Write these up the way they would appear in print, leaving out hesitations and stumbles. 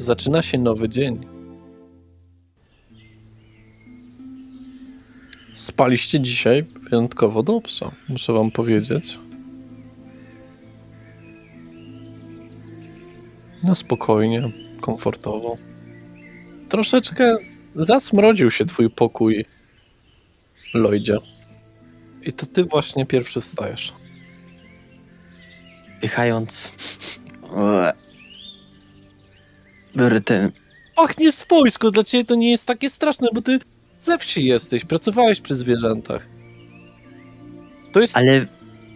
Zaczyna się nowy dzień. Spaliście dzisiaj wyjątkowo dobrze, muszę wam powiedzieć. Na spokojnie, komfortowo. Troszeczkę zasmrodził się twój pokój, Lloydzie. I to ty właśnie pierwszy wstajesz. Dychając. Biorę ten. Pachnie swojsko, dla ciebie to nie jest takie straszne, bo ty ze wsi jesteś, pracowałeś przy zwierzętach. To jest Ale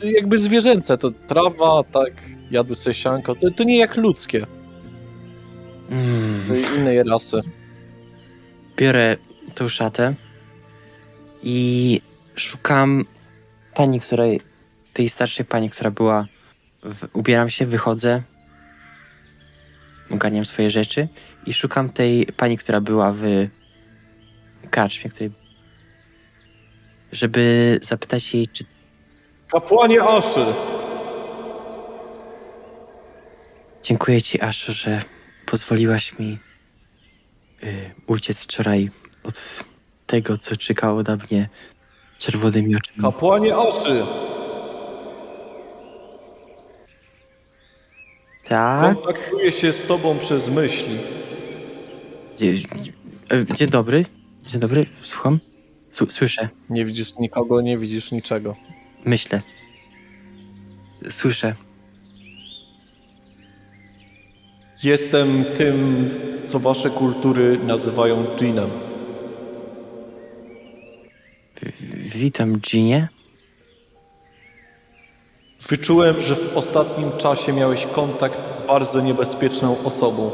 jakby zwierzęce, to trawa, tak, jadły sobie sianko, to nie jak ludzkie, innej rasy. biorę tą szatę i szukam pani, tej starszej pani, która była. Ubieram się, wychodzę, ogarniam swoje rzeczy i szukam tej pani, która była w karczmie, żeby zapytać jej, czy Kapłanie Aszy! dziękuję ci, Aszu, że pozwoliłaś mi uciec wczoraj od tego, co czekało na mnie czerwonymi oczami. Kapłanie Aszy! Tak? Kontaktuję się z tobą przez myśli. Dzień dobry. Dzień dobry, słucham. Słyszę, Nie widzisz nikogo, nie widzisz niczego. myślę. Słyszę. Jestem tym, co wasze kultury nazywają dżinem. Witam, Ginie. Wyczułem, że w ostatnim czasie miałeś kontakt z bardzo niebezpieczną osobą.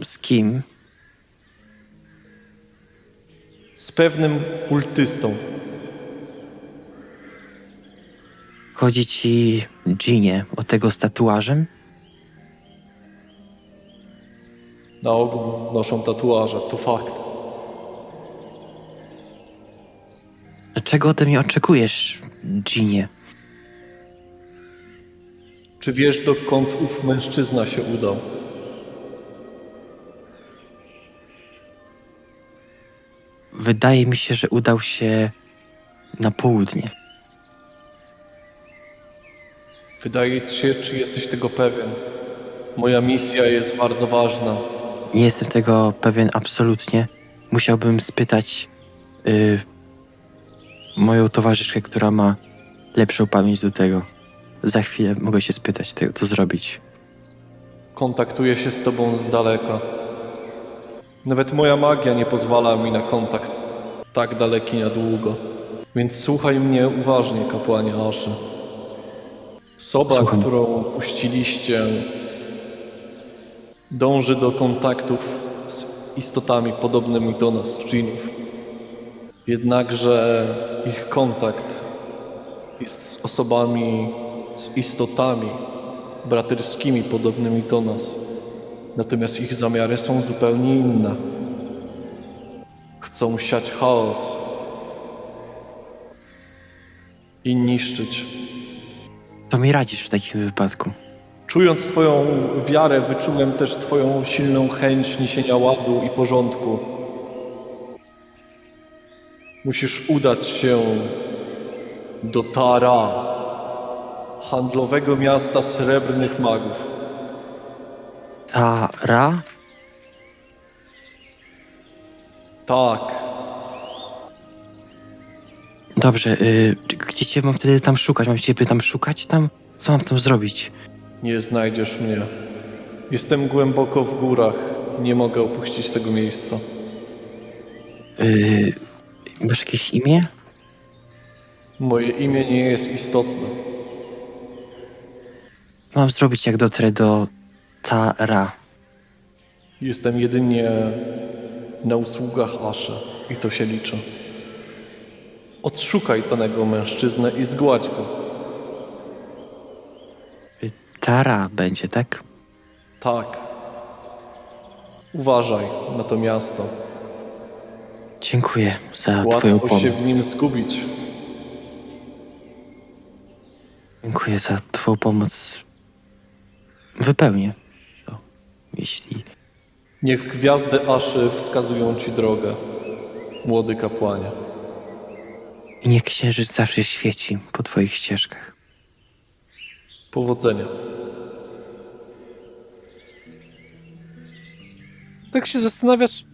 Z kim? Z pewnym kultystą. Chodzi ci, Ginie, o tego z tatuażem? Na ogół noszą tatuaże, to fakt. Czego ode mnie oczekujesz, Ginie? Czy wiesz, dokąd ów mężczyzna się udał? Wydaje mi się, że udał się na południe. Wydaje ci się, czy jesteś tego pewien? Moja misja jest bardzo ważna. Nie jestem tego pewien absolutnie. Musiałbym spytać moją towarzyszkę, która ma lepszą pamięć do tego. Za chwilę mogę się spytać tego, co zrobić. Kontaktuję się z tobą z daleka. Nawet moja magia nie pozwala mi na kontakt tak daleki na długo. Więc słuchaj mnie uważnie, kapłanie Aszy. Soba, Słucham. którą puściliście, dąży do kontaktów z istotami podobnymi do nas, dżinów. Jednakże ich kontakt jest z osobami, z istotami braterskimi podobnymi do nas. Natomiast ich zamiary są zupełnie inne. Chcą siać chaos i niszczyć. Co mi radzisz w takim wypadku? Czując twoją wiarę, wyczułem też twoją silną chęć niesienia ładu i porządku. Musisz udać się do Tara, handlowego miasta srebrnych magów. Tara? Tak, Dobrze, gdzie cię mam wtedy tam szukać? Mam ciebie tam szukać? Tam? Co mam tam zrobić? nie znajdziesz mnie. Jestem głęboko w górach. Nie mogę opuścić tego miejsca. Masz jakieś imię? Moje imię nie jest istotne. Mam zrobić, jak dotrę do Tara. Jestem jedynie na usługach Aszy i to się liczy. Odszukaj danego mężczyznę i zgładź go. Tara będzie, tak? Tak. Uważaj na to miasto. Dziękuję za twoją Łatwo pomoc. się w nim zgubić. Dziękuję za twoją pomoc. wypełnię to, jeśli... Niech gwiazdy Aszy wskazują ci drogę, młody kapłanie. I niech księżyc zawsze świeci po twoich ścieżkach. Powodzenia. Tak się zastanawiasz,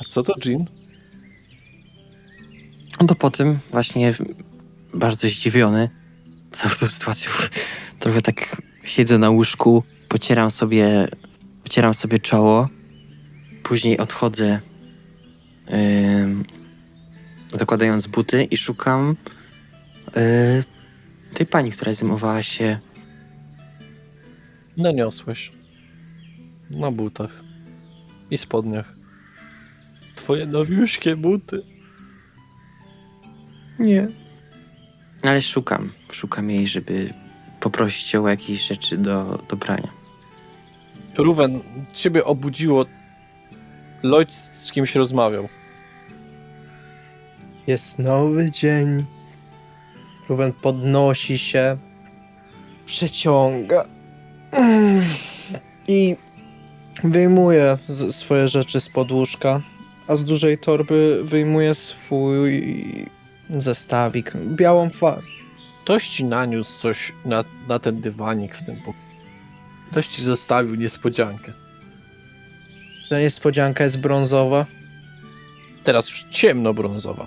a co to Jean? No to po tym właśnie bardzo zdziwiony całą tą sytuacją, trochę tak siedzę na łóżku, pocieram sobie czoło, później odchodzę, dokładając buty i szukam tej pani, która zajmowała się... Naniosłeś. Na butach. I spodniach. Twoje nowiuśkie buty. Nie. Ale szukam jej, żeby poprosić ją o jakieś rzeczy do prania. Ruwen, ciebie obudziło. Lloyd z kimś rozmawiał. Jest nowy dzień. Ruwen podnosi się, przeciąga i wyjmuje swoje rzeczy spod łóżka, a z dużej torby wyjmuje swój zestawik, białą farbę. Ktoś ci naniósł coś na ten dywanik w tym pokoju. Ktoś ci zostawił niespodziankę. Ta niespodzianka jest brązowa. Teraz już ciemnobrązowa.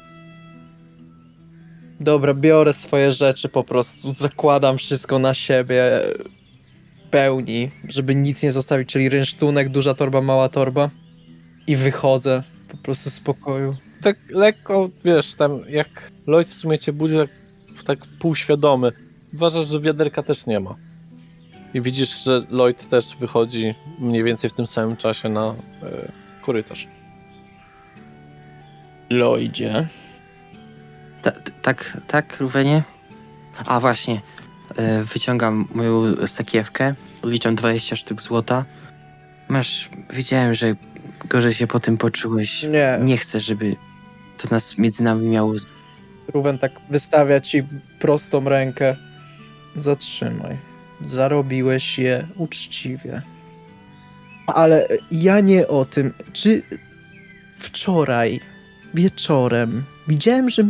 Dobra, biorę swoje rzeczy po prostu, zakładam wszystko na siebie w pełni, żeby nic nie zostawić, czyli rynsztunek, duża torba, mała torba i wychodzę po prostu z pokoju. Tak lekko, wiesz, tam jak Lloyd w sumie cię budzi, tak półświadomy. Uważasz, że wiaderka też nie ma. I widzisz, że Lloyd też wychodzi mniej więcej w tym samym czasie na korytarz. Lloydzie. Tak, Ruvenie? A właśnie, wyciągam moją sakiewkę, odliczam 20 sztuk złota. Wiedziałem, że gorzej się po tym poczułeś. Nie. Nie chcę, żeby to nas między nami miało... Ruwen tak wystawia ci prostą rękę. Zatrzymaj. Zarobiłeś je uczciwie. Ale ja nie o tym. Czy wczoraj wieczorem widziałem, że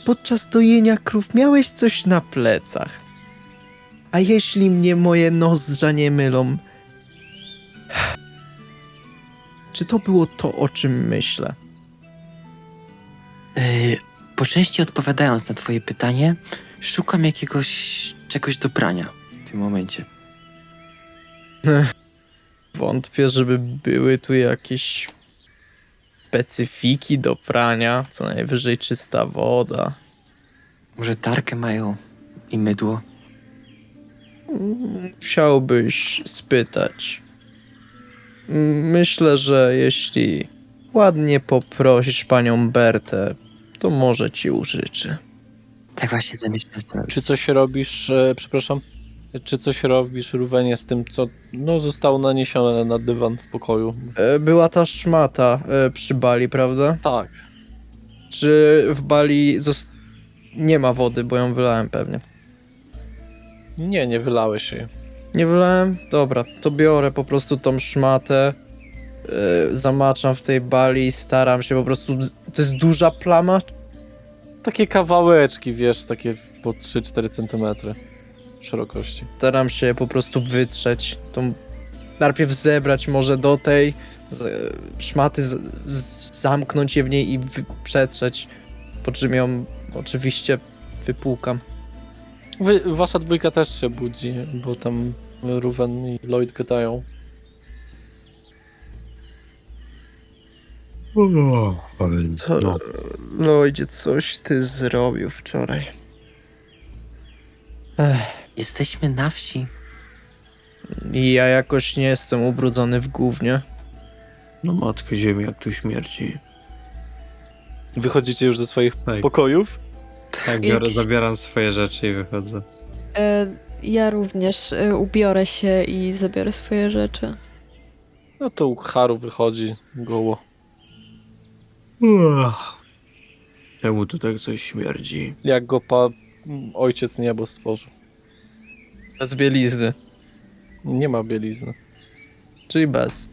podczas dojenia krów miałeś coś na plecach? A jeśli mnie moje nozdrza nie mylą, czy to było to, o czym myślę? Po części odpowiadając na twoje pytanie, szukam czegoś do prania w tym momencie. Wątpię, żeby były tu jakieś specyfiki do prania, co najwyżej czysta woda. Może tarkę mają i mydło? Musiałbyś spytać. Myślę, że jeśli ładnie poprosisz panią Bertę, to może ci użyczy. Tak właśnie zamierzam zrobić. Czy coś robisz, czy coś robisz, Ruvenie, z tym, co zostało naniesione na dywan w pokoju? Była ta szmata przy Bali, prawda? Tak. Czy w Bali nie ma wody, bo ją wylałem pewnie. Nie wylałeś jej. Nie wylałem? Dobra, to biorę po prostu tą szmatę, zamaczam w tej Bali i staram się po prostu... To jest duża plama? Takie kawałeczki, wiesz, takie po 3-4 cm szerokości. Staram się je po prostu wytrzeć. Najpierw zebrać może do tej szmaty, zamknąć je w niej i przetrzeć, po czym ją oczywiście wypłukam. Wasza dwójka też się budzi, bo tam Ruven i Lloyd gadają. Co, Lloydzie, coś ty zrobił wczoraj. Jesteśmy na wsi. I ja jakoś nie jestem ubrudzony w gównie. No matko ziemi, jak tu śmierdzi. Wychodzicie już ze swoich Tak. pokojów? Tak, zabieram swoje rzeczy i wychodzę. Ja również ubiorę się i zabiorę swoje rzeczy. No to Haru wychodzi goło. Czemu tu tak coś śmierdzi? Jak go ojciec niebo stworzył. Bez bielizny. Nie ma bielizny. Czyli bez.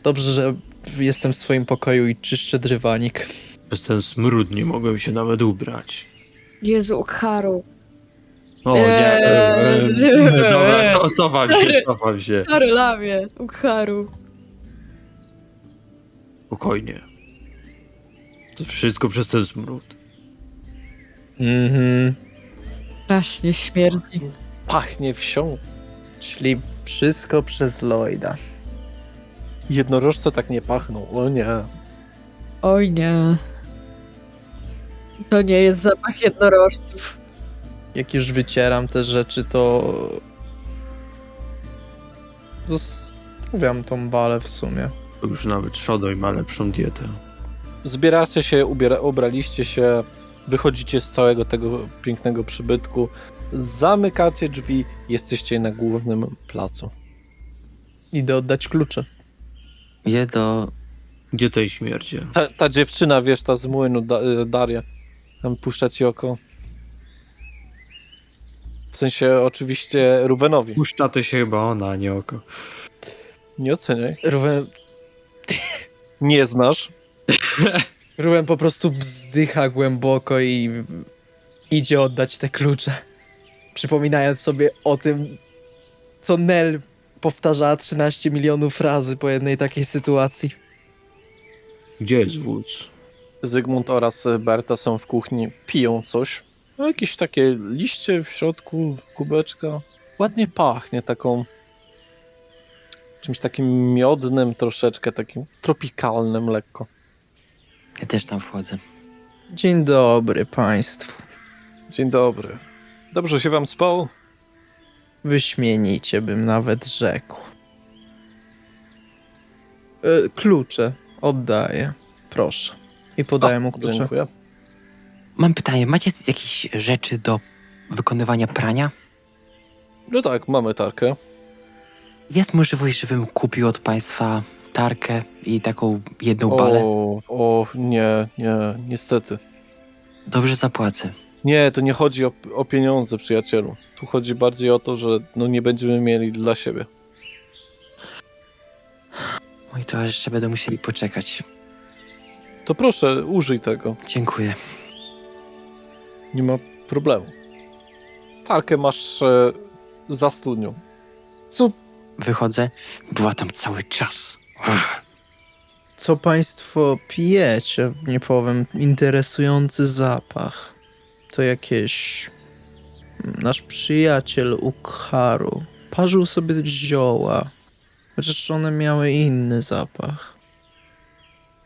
Dobrze, że jestem w swoim pokoju i czyszczę dywanik. Przez ten smród nie mogłem się nawet ubrać. Jezu, Haru. O nie, dobra, cofam się. Haru lamie, Haru. Spokojnie. To wszystko przez ten smród. Mhm. Strasznie śmierdzi. Pachnie wsią. Czyli wszystko przez Lloyda. Jednorożce tak nie pachną, o nie. Oj nie. To nie jest zapach jednorożców. Jak już wycieram te rzeczy, to zostawiam tą balę w sumie. To już nawet Shodoj ma lepszą dietę. Zbieracie się, ubraliście się, wychodzicie z całego tego pięknego przybytku, zamykacie drzwi, jesteście na głównym placu. Idę oddać klucze. Idę do... Gdzie tej śmierdzie? Ta dziewczyna, wiesz, ta z młynu, Daria, tam puszcza ci oko. W sensie oczywiście Rubenowi. Puszcza to się chyba ona, a nie oko. Nie oceniaj. Ruben Nie znasz. po prostu wzdycha głęboko i idzie oddać te klucze. Przypominając sobie o tym, co Nel powtarzała 13 milionów razy po jednej takiej sytuacji. Gdzie jest wódz? Zygmunt oraz Berta są w kuchni, piją coś. No, jakieś takie liście w środku, kubeczka. Ładnie pachnie taką... czymś takim miodnym troszeczkę, takim tropikalnym lekko. Ja też tam wchodzę. Dzień dobry państwu. Dzień dobry. Dobrze się wam spało? Wyśmienicie bym nawet rzekł. Klucze oddaję. Proszę. I podaję mu klucze. Dziękuję. Mam pytanie, macie jakieś rzeczy do wykonywania prania? No tak, mamy tarkę. Jest możliwość, żebym kupił od państwa tarkę i taką jedną balę? Nie, niestety. Dobrze zapłacę. Nie, to nie chodzi o pieniądze, przyjacielu. Tu chodzi bardziej o to, że no nie będziemy mieli dla siebie. Moi towarzysze będą musieli poczekać. To proszę, użyj tego. Dziękuję. Nie ma problemu. Tarkę masz za studnią. Co, Wychodzę. Była tam cały czas. co państwo pijecie? Nie powiem, interesujący zapach. To jakieś... Nasz przyjaciel Ukharu parzył sobie zioła. Chociaż one miały inny zapach.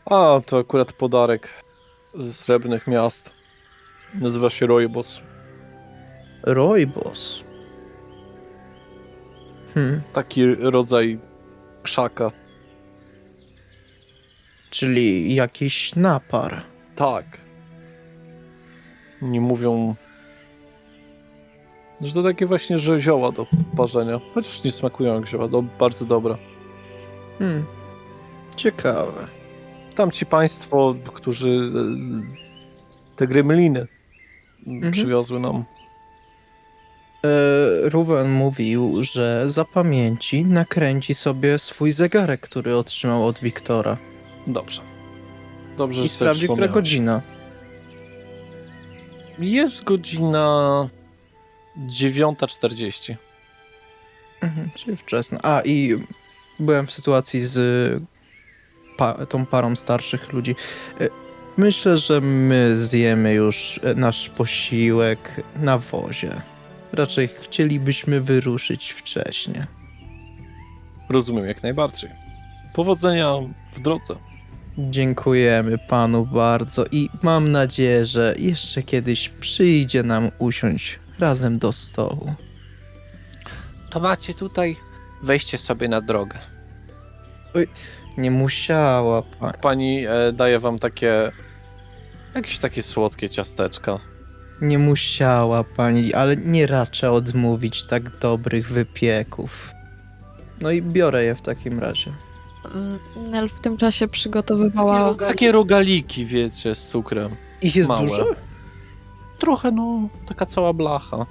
A, to akurat podarek ze Srebrnych Miast. Nazywa się Rooibos. Rooibos. Taki rodzaj krzaka. Czyli jakiś napar. Tak. Nie mówią, że to takie właśnie, że zioła do parzenia. Chociaż nie smakują jak zioła, bardzo dobra. Ciekawe. Tam ci państwo, którzy te gremliny przywiozły nam. Ruben mówił, że za pamięci nakręci sobie swój zegarek, który otrzymał od Wiktora. Dobrze. Dobrze, I że sobie sprawdzi, która przypomniałeś. godzina. Jest godzina 9:40. Czyli wczesna. A, i byłem w sytuacji z tą parą starszych ludzi. Myślę, że my zjemy już nasz posiłek na wozie. Raczej chcielibyśmy wyruszyć wcześniej. Rozumiem jak najbardziej. Powodzenia w drodze. Dziękujemy panu bardzo i mam nadzieję, że jeszcze kiedyś przyjdzie nam usiąść razem do stołu. To macie tutaj wejście sobie na drogę. Nie musiała pani. Pani daje wam jakieś takie słodkie ciasteczka. Nie musiała pani, ale nie raczę odmówić tak dobrych wypieków. No i biorę je w takim razie. Nel w tym czasie przygotowywała... Takie rogaliki, wiecie, z cukrem. Ich jest Małe. dużo? Trochę, no, taka cała blacha.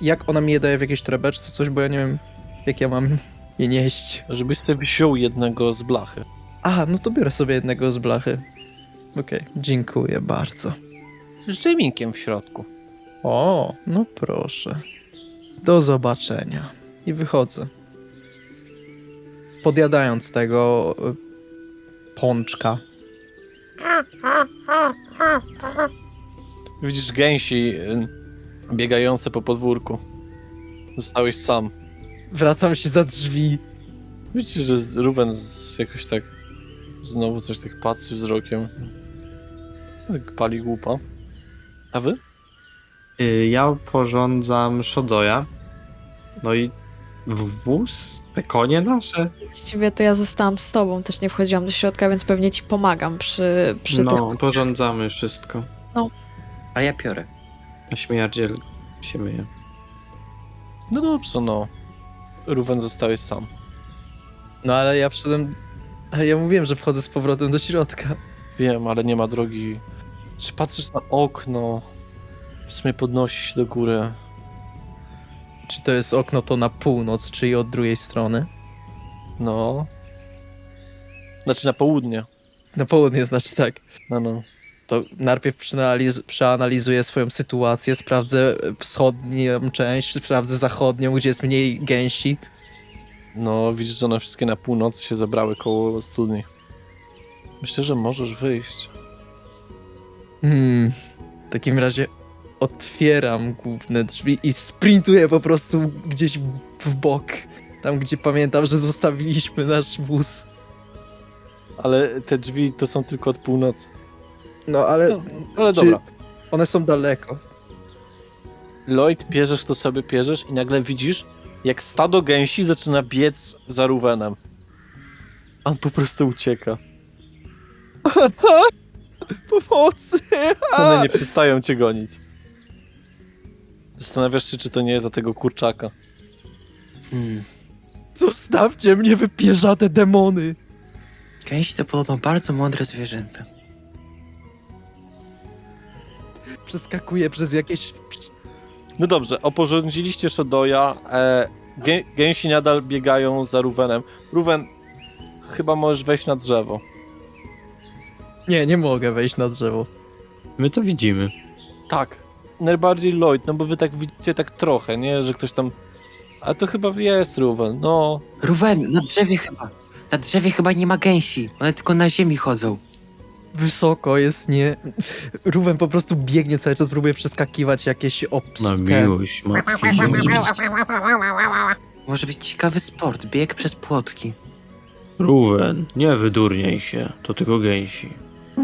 Jak ona mi je daje w jakiejś torebeczce, coś, bo ja nie wiem. Jak ja mam je nieść? Żebyś sobie wziął jednego z blachy. A, no to biorę sobie jednego z blachy. Okej, dziękuję bardzo. Z dżeminkiem w środku. O, no proszę. Do zobaczenia. I wychodzę. Podjadając tego pączka. Widzisz gęsi biegające po podwórku. Zostałeś sam. Wracam się za drzwi. Widzisz, że Ruben jakoś tak znowu coś tak patrzy wzrokiem. Tak pali głupa. A wy? Ja porządzam Shodoja. No i wóz? Te konie nasze? Właściwie to ja zostałam z tobą, też nie wchodziłam do środka, więc pewnie ci pomagam przy No, tych... porządzamy wszystko. A ja piorę. A śmierdziel się myje. No dobrze, no. Ruben zostałeś sam. No ale ja wszedłem... Ale ja mówiłem, że wchodzę z powrotem do środka. Wiem, ale nie ma drogi. Czy patrzysz na okno? W sumie podnosi się do góry. Czy to jest okno to na północ, czy i od drugiej strony? No. Znaczy na południe. Na południe znaczy tak. No. To najpierw przeanalizuję swoją sytuację, sprawdzę wschodnią część, sprawdzę zachodnią, gdzie jest mniej gęsi. No, widzisz, że one wszystkie na północy się zebrały koło studni. Myślę, że możesz wyjść. W takim razie otwieram główne drzwi i sprintuję po prostu gdzieś w bok. Tam, gdzie pamiętam, że zostawiliśmy nasz wóz. Ale te drzwi to są tylko od północy. No, ale No, ale czy dobra. one są daleko. Lloyd, pierzesz to sobie pierzesz i nagle widzisz, jak stado gęsi zaczyna biec za Ruwenem. On po prostu ucieka. Pomocy! One nie przestają cię gonić. Zastanawiasz się, czy to nie jest za tego kurczaka. Zostawcie mnie, wypierzate demony! Gęsi to podobno bardzo mądre zwierzęta. Przeskakuję przez jakieś... No dobrze, oporządziliście Shodoya. Gęsi nadal biegają za Ruwenem. Ruwen, chyba możesz wejść na drzewo. Nie mogę wejść na drzewo. My to widzimy. Tak. Najbardziej Lloyd, no bo wy tak widzicie tak trochę, nie? Że ktoś tam... Ale to chyba jest Ruwen, no. Ruwen, na drzewie chyba. Na drzewie chyba nie ma gęsi. One tylko na ziemi chodzą. Wysoko jest, nie... Ruwen po prostu biegnie cały czas, próbuje przeskakiwać jakieś Na miłość matki ziemi. Może być ciekawy sport. Bieg przez płotki. Ruwen, nie wydurniaj się. To tylko gęsi.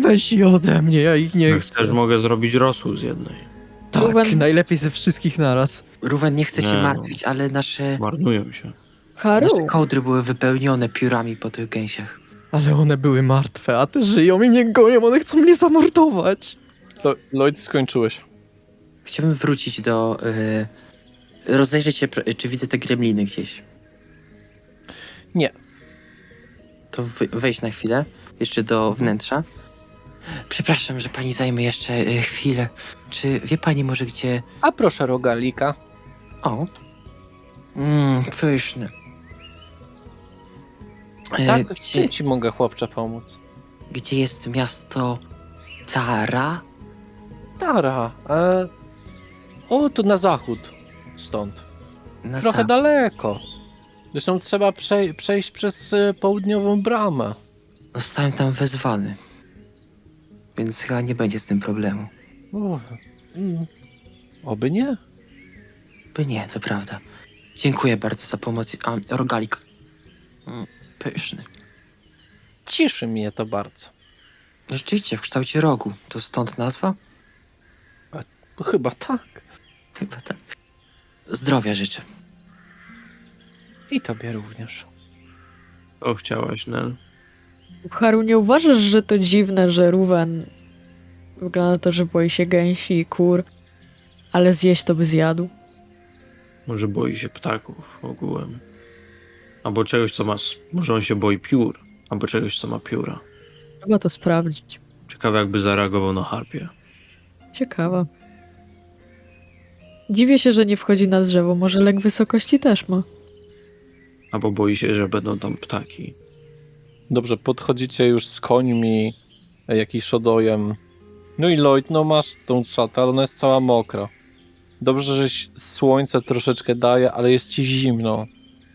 Weź je ode mnie, ja ich nie Jak chcę. chcesz, mogę zrobić rosół z jednej. Tak, Ruwen- najlepiej ze wszystkich naraz. Ruwen, nie chce Nie się no. martwić, ale nasze Marnują się. Haru! kołdry były wypełnione piórami po tych gęsiach. Ale one były martwe, a te żyją i mnie gonią, one chcą mnie zamordować. Lloyd, skończyłeś. Chciałbym wrócić do... rozejrzeć się, czy widzę te gremliny gdzieś. Nie. To wejść na chwilę. Jeszcze do wnętrza. Przepraszam, że pani zajmie jeszcze chwilę. Czy wie pani może gdzie... A proszę rogalika. O! Pyszny. Tak, Gdzie, czym ci mogę, chłopcze, pomóc? gdzie jest miasto Tara? Tara, o, to na zachód stąd. Na Trochę daleko. Zresztą trzeba przejść przez południową bramę. Zostałem tam wezwany. Więc chyba nie będzie z tym problemu. Oby nie. By nie, to prawda. Dziękuję bardzo za pomoc. A, rogalik. Pyszny. Cieszy mnie to bardzo. Rzeczywiście, w kształcie rogu. To stąd nazwa? Chyba tak. Chyba tak. Zdrowia życzę. I tobie również. O, chciałaś, Nel? Haru, nie uważasz, że to dziwne, że Ruwen wygląda na to, że boi się gęsi i kur, ale zjeść to by zjadł? Może boi się ptaków ogółem. Albo czegoś, co ma... Może on się boi piór. Albo czegoś, co ma pióra. Trzeba to sprawdzić. Ciekawe, jakby zareagował na harpie. Ciekawe. Dziwię się, że nie wchodzi na drzewo. Może lęk wysokości też ma. albo boi się, że będą tam ptaki. Dobrze, podchodzicie już z końmi, jak i Shodojem. No i Lloyd, no masz tą szatę, ale ona jest cała mokra. Dobrze, że słońce troszeczkę daje, ale jest ci zimno.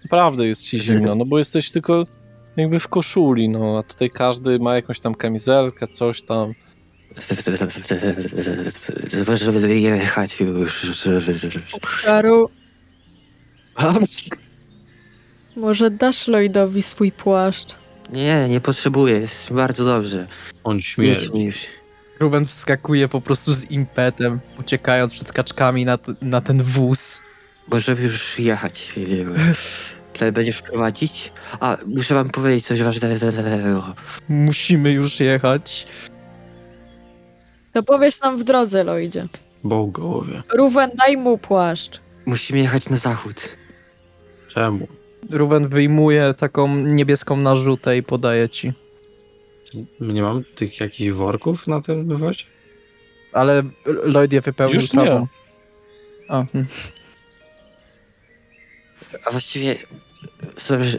Naprawdę jest ci zimno, no bo jesteś tylko jakby w koszuli, no a tutaj każdy ma jakąś tam kamizelkę, coś tam. Żeby jechać już. Haru, może dasz Lloydowi swój płaszcz? Nie potrzebuję, jest bardzo dobrze. On Nic śmierdzi. mi już. Ruben wskakuje po prostu z impetem, uciekając przed kaczkami na ten wóz. Możemy już jechać. Tyle będziesz prowadzić? A, muszę wam powiedzieć coś ważnego. Musimy już jechać. To powiesz nam w drodze, Lloydzie. Bogowie. Ruwen, daj mu płaszcz. Musimy jechać na zachód. Czemu? Ruben wyjmuje taką niebieską narzutę i podaje ci. Nie mam tych jakichś worków na tym wozie? Ale Lloyd je wypełnił Już nie. trawą. A, A właściwie,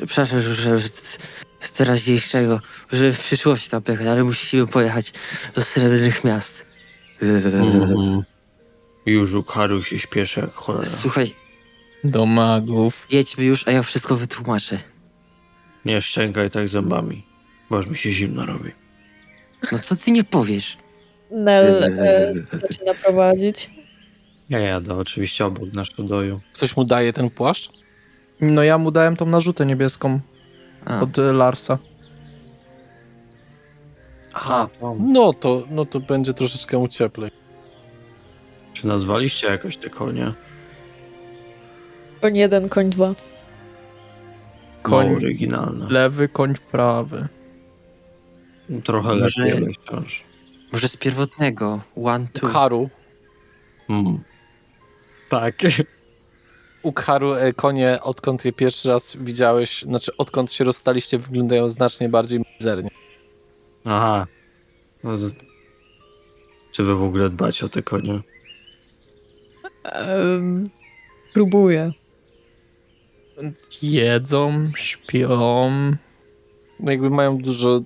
przepraszam, że z teraźniejszego, żeby w przyszłości tam pojechać, ale musimy pojechać do Srebrnych Miast. Już u Haru się śpieszy jak cholera. Słuchaj, do magów. jedźmy już, a ja wszystko wytłumaczę. Nie szczękaj tak zębami, bo aż mi się zimno robi. No co ty nie powiesz? Nel zaczyna prowadzić. Ja jadę oczywiście obok na Shodoju. Ktoś mu daje ten płaszcz? No ja mu dałem tą narzutę niebieską A, od Larsa. Aha, No to będzie troszeczkę mu cieplej. czy nazwaliście jakoś te konie? Koń 1, koń 2. Koń Mało oryginalne. lewy, koń prawy. Trochę Może- lepiej, ale wciąż. może z pierwotnego. One, two. Ukharu. Tak. Ukharu konie, odkąd je pierwszy raz widziałeś, znaczy odkąd się rozstaliście, wyglądają znacznie bardziej mizernie. Aha. No to... Czy wy w ogóle dbacie o te konie? Próbuję. Jedzą, śpią. No jakby mają dużo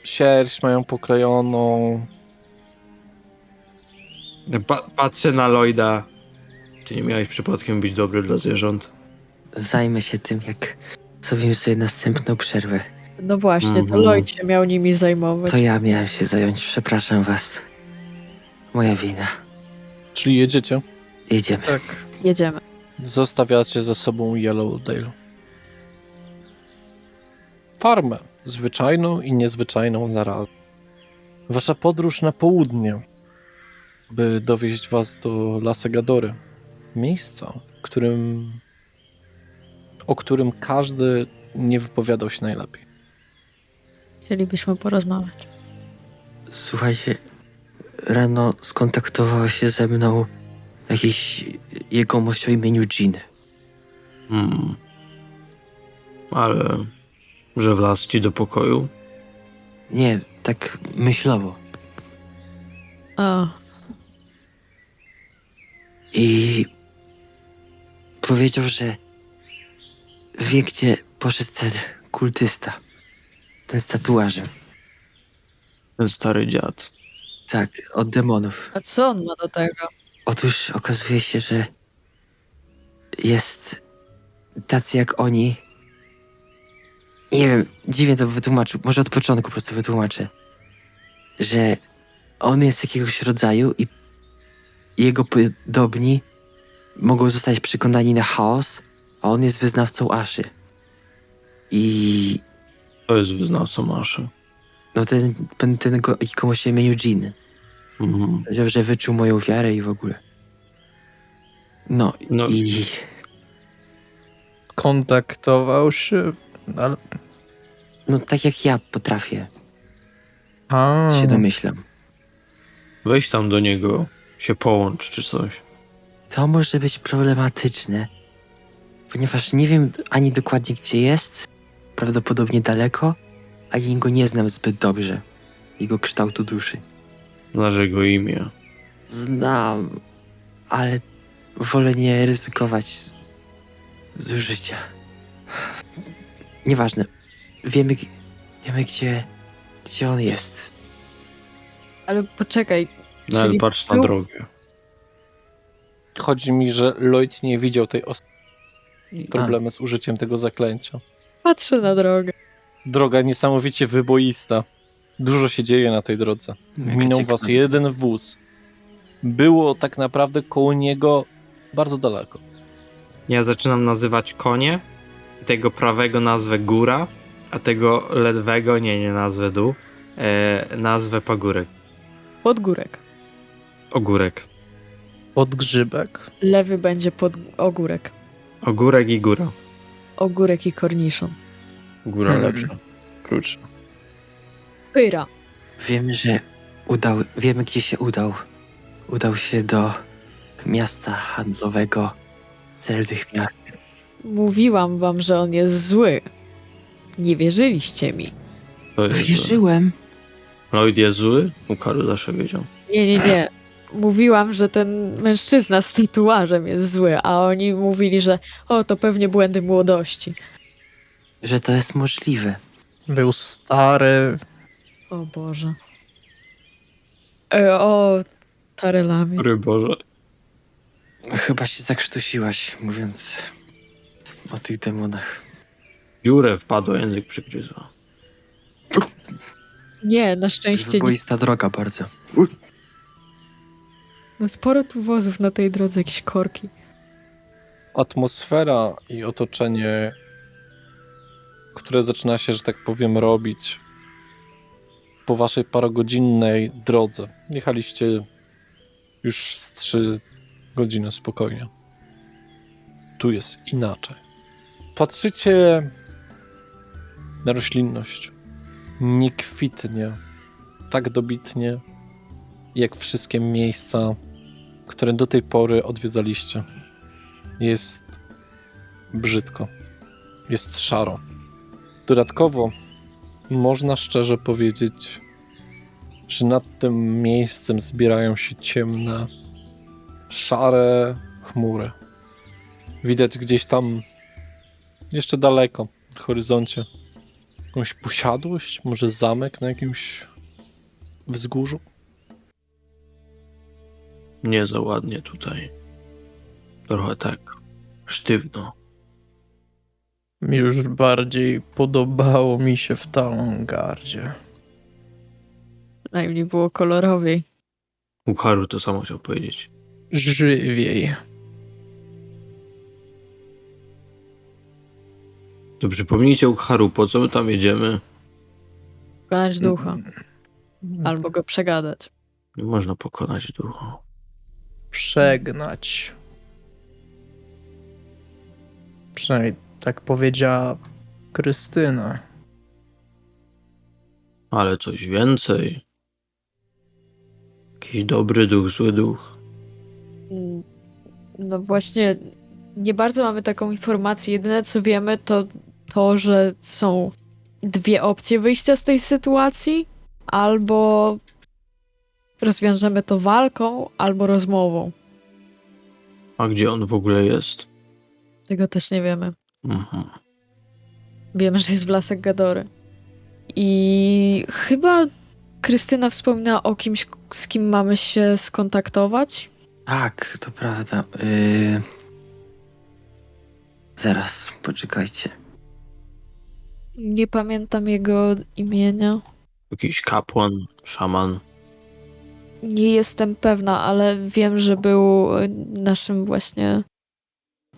sierść, mają poklejoną. Patrzę na Lloyda. Czy nie miałeś przypadkiem być dobry dla zwierząt? Zajmę się tym, jak zrobimy sobie następną przerwę. No właśnie, to Mhm. Lloyd się miał nimi zajmować. To ja miałem się zająć, przepraszam was. Moja wina. Czyli jedziecie. Jedziemy. Tak. Jedziemy. Zostawiacie za sobą Yellowdale. Farmę, zwyczajną i niezwyczajną zarazem. Wasza podróż na południe, by dowieźć was do La Segadory. Miejsca, o którym każdy nie wypowiadał się najlepiej. Chcielibyśmy porozmawiać. Słuchajcie, rano skontaktował się ze mną jakiś jegomość o imieniu Jean. Ale... Że wlazł ci do pokoju? Nie, tak myślowo. A, I powiedział, że wie, gdzie poszedł ten kultysta. Ten z tatuażem. Ten stary dziad. Tak, od demonów. a co on ma do tego? Otóż okazuje się, że jest tacy jak oni. Nie wiem, dziwnie to wytłumaczył. Może od początku po prostu wytłumaczę. Że on jest jakiegoś rodzaju i jego podobni mogą zostać przekonani na chaos, a on jest wyznawcą Aszy. I To jest wyznawcą Maszy. no ten komuś o imieniu Jean. Mhm. Powiedział, że wyczuł moją wiarę i w ogóle. No, No. i Kontaktował się, ale... no tak jak ja potrafię, A, się domyślam. Weź tam do niego, się połącz czy coś. To może być problematyczne, ponieważ nie wiem ani dokładnie gdzie jest, prawdopodobnie daleko, ani go nie znam zbyt dobrze, jego kształtu duszy. Znasz jego imię. Znam, ale wolę nie ryzykować z życia. Nieważne. Wiemy gdzie on jest. Ale poczekaj. No ale czyli patrz na był- drogę. Chodzi mi, że Lloyd nie widział tej A, problemy z użyciem tego zaklęcia. Patrzę na drogę. Droga niesamowicie wyboista. Dużo się dzieje na tej drodze. jaka Minął ciekawa. was jeden wóz. Było tak naprawdę koło niego bardzo daleko. Ja zaczynam nazywać konie. Tego prawego nazwę góra, a tego lewego nie nazwę dół. Nazwę pagórek. Podgórek. Ogórek. Podgrzybek. Lewy będzie pod ogórek. Ogórek i góra. Ogórek i korniszon. Góra Hmm. lepsza. Krótsza. Pyra. Wiemy gdzie się udał. Udał się do miasta handlowego celnych miast. Mówiłam wam, że on jest zły. Nie wierzyliście mi. To jest złe. Wierzyłem. Lloyd jest zły? Ukaru zawsze wiedział. Nie. Mówiłam, że ten mężczyzna z tatuażem jest zły, a oni mówili, że to pewnie błędy młodości. Że to jest możliwe. Był stary. O Boże. Tarelami. Który Boże. Chyba się zakrztusiłaś, mówiąc o tych demonach. Dziurę wpadła, język przygryzła. Nie, na szczęście nie. Wyboista droga bardzo. No sporo tu wozów na tej drodze, jakieś korki. Atmosfera i otoczenie, które zaczyna się, że tak powiem, robić po waszej parogodzinnej drodze. Jechaliście już z 3 godziny spokojnie. Tu jest inaczej. Patrzycie na roślinność. Nie kwitnie tak dobitnie, jak wszystkie miejsca, które do tej pory odwiedzaliście. Jest brzydko. Jest szaro. Dodatkowo można szczerze powiedzieć, że nad tym miejscem zbierają się ciemne, szare chmury. Widać gdzieś tam jeszcze daleko, na horyzoncie, jakąś posiadłość, może zamek na jakimś wzgórzu. Nie za ładnie tutaj. Trochę tak sztywno. Już bardziej podobało mi się w Talongardzie. Najmniej było kolorowiej. Ukaru to samo chciał powiedzieć. Żywiej. To przypomnijcie Ukaru, po co my tam jedziemy? Pokonać ducha. Albo go przegadać. Nie można pokonać ducha. Przegnać. Przynajmniej tak powiedziała Krystyna. Ale coś więcej. Jakiś dobry duch, zły duch. No właśnie, nie bardzo mamy taką informację. Jedyne co wiemy to, że są 2 opcje wyjścia z tej sytuacji. Albo rozwiążemy to walką, albo rozmową. A gdzie on w ogóle jest? Tego też nie wiemy. Mhm. Wiemy, że jest w lasach Gadory. I chyba Krystyna wspomniała o kimś, z kim mamy się skontaktować. Tak, to prawda. Zaraz, poczekajcie. Nie pamiętam jego imienia. Jakiś kapłan, szaman. Nie jestem pewna, ale wiem, że był naszym właśnie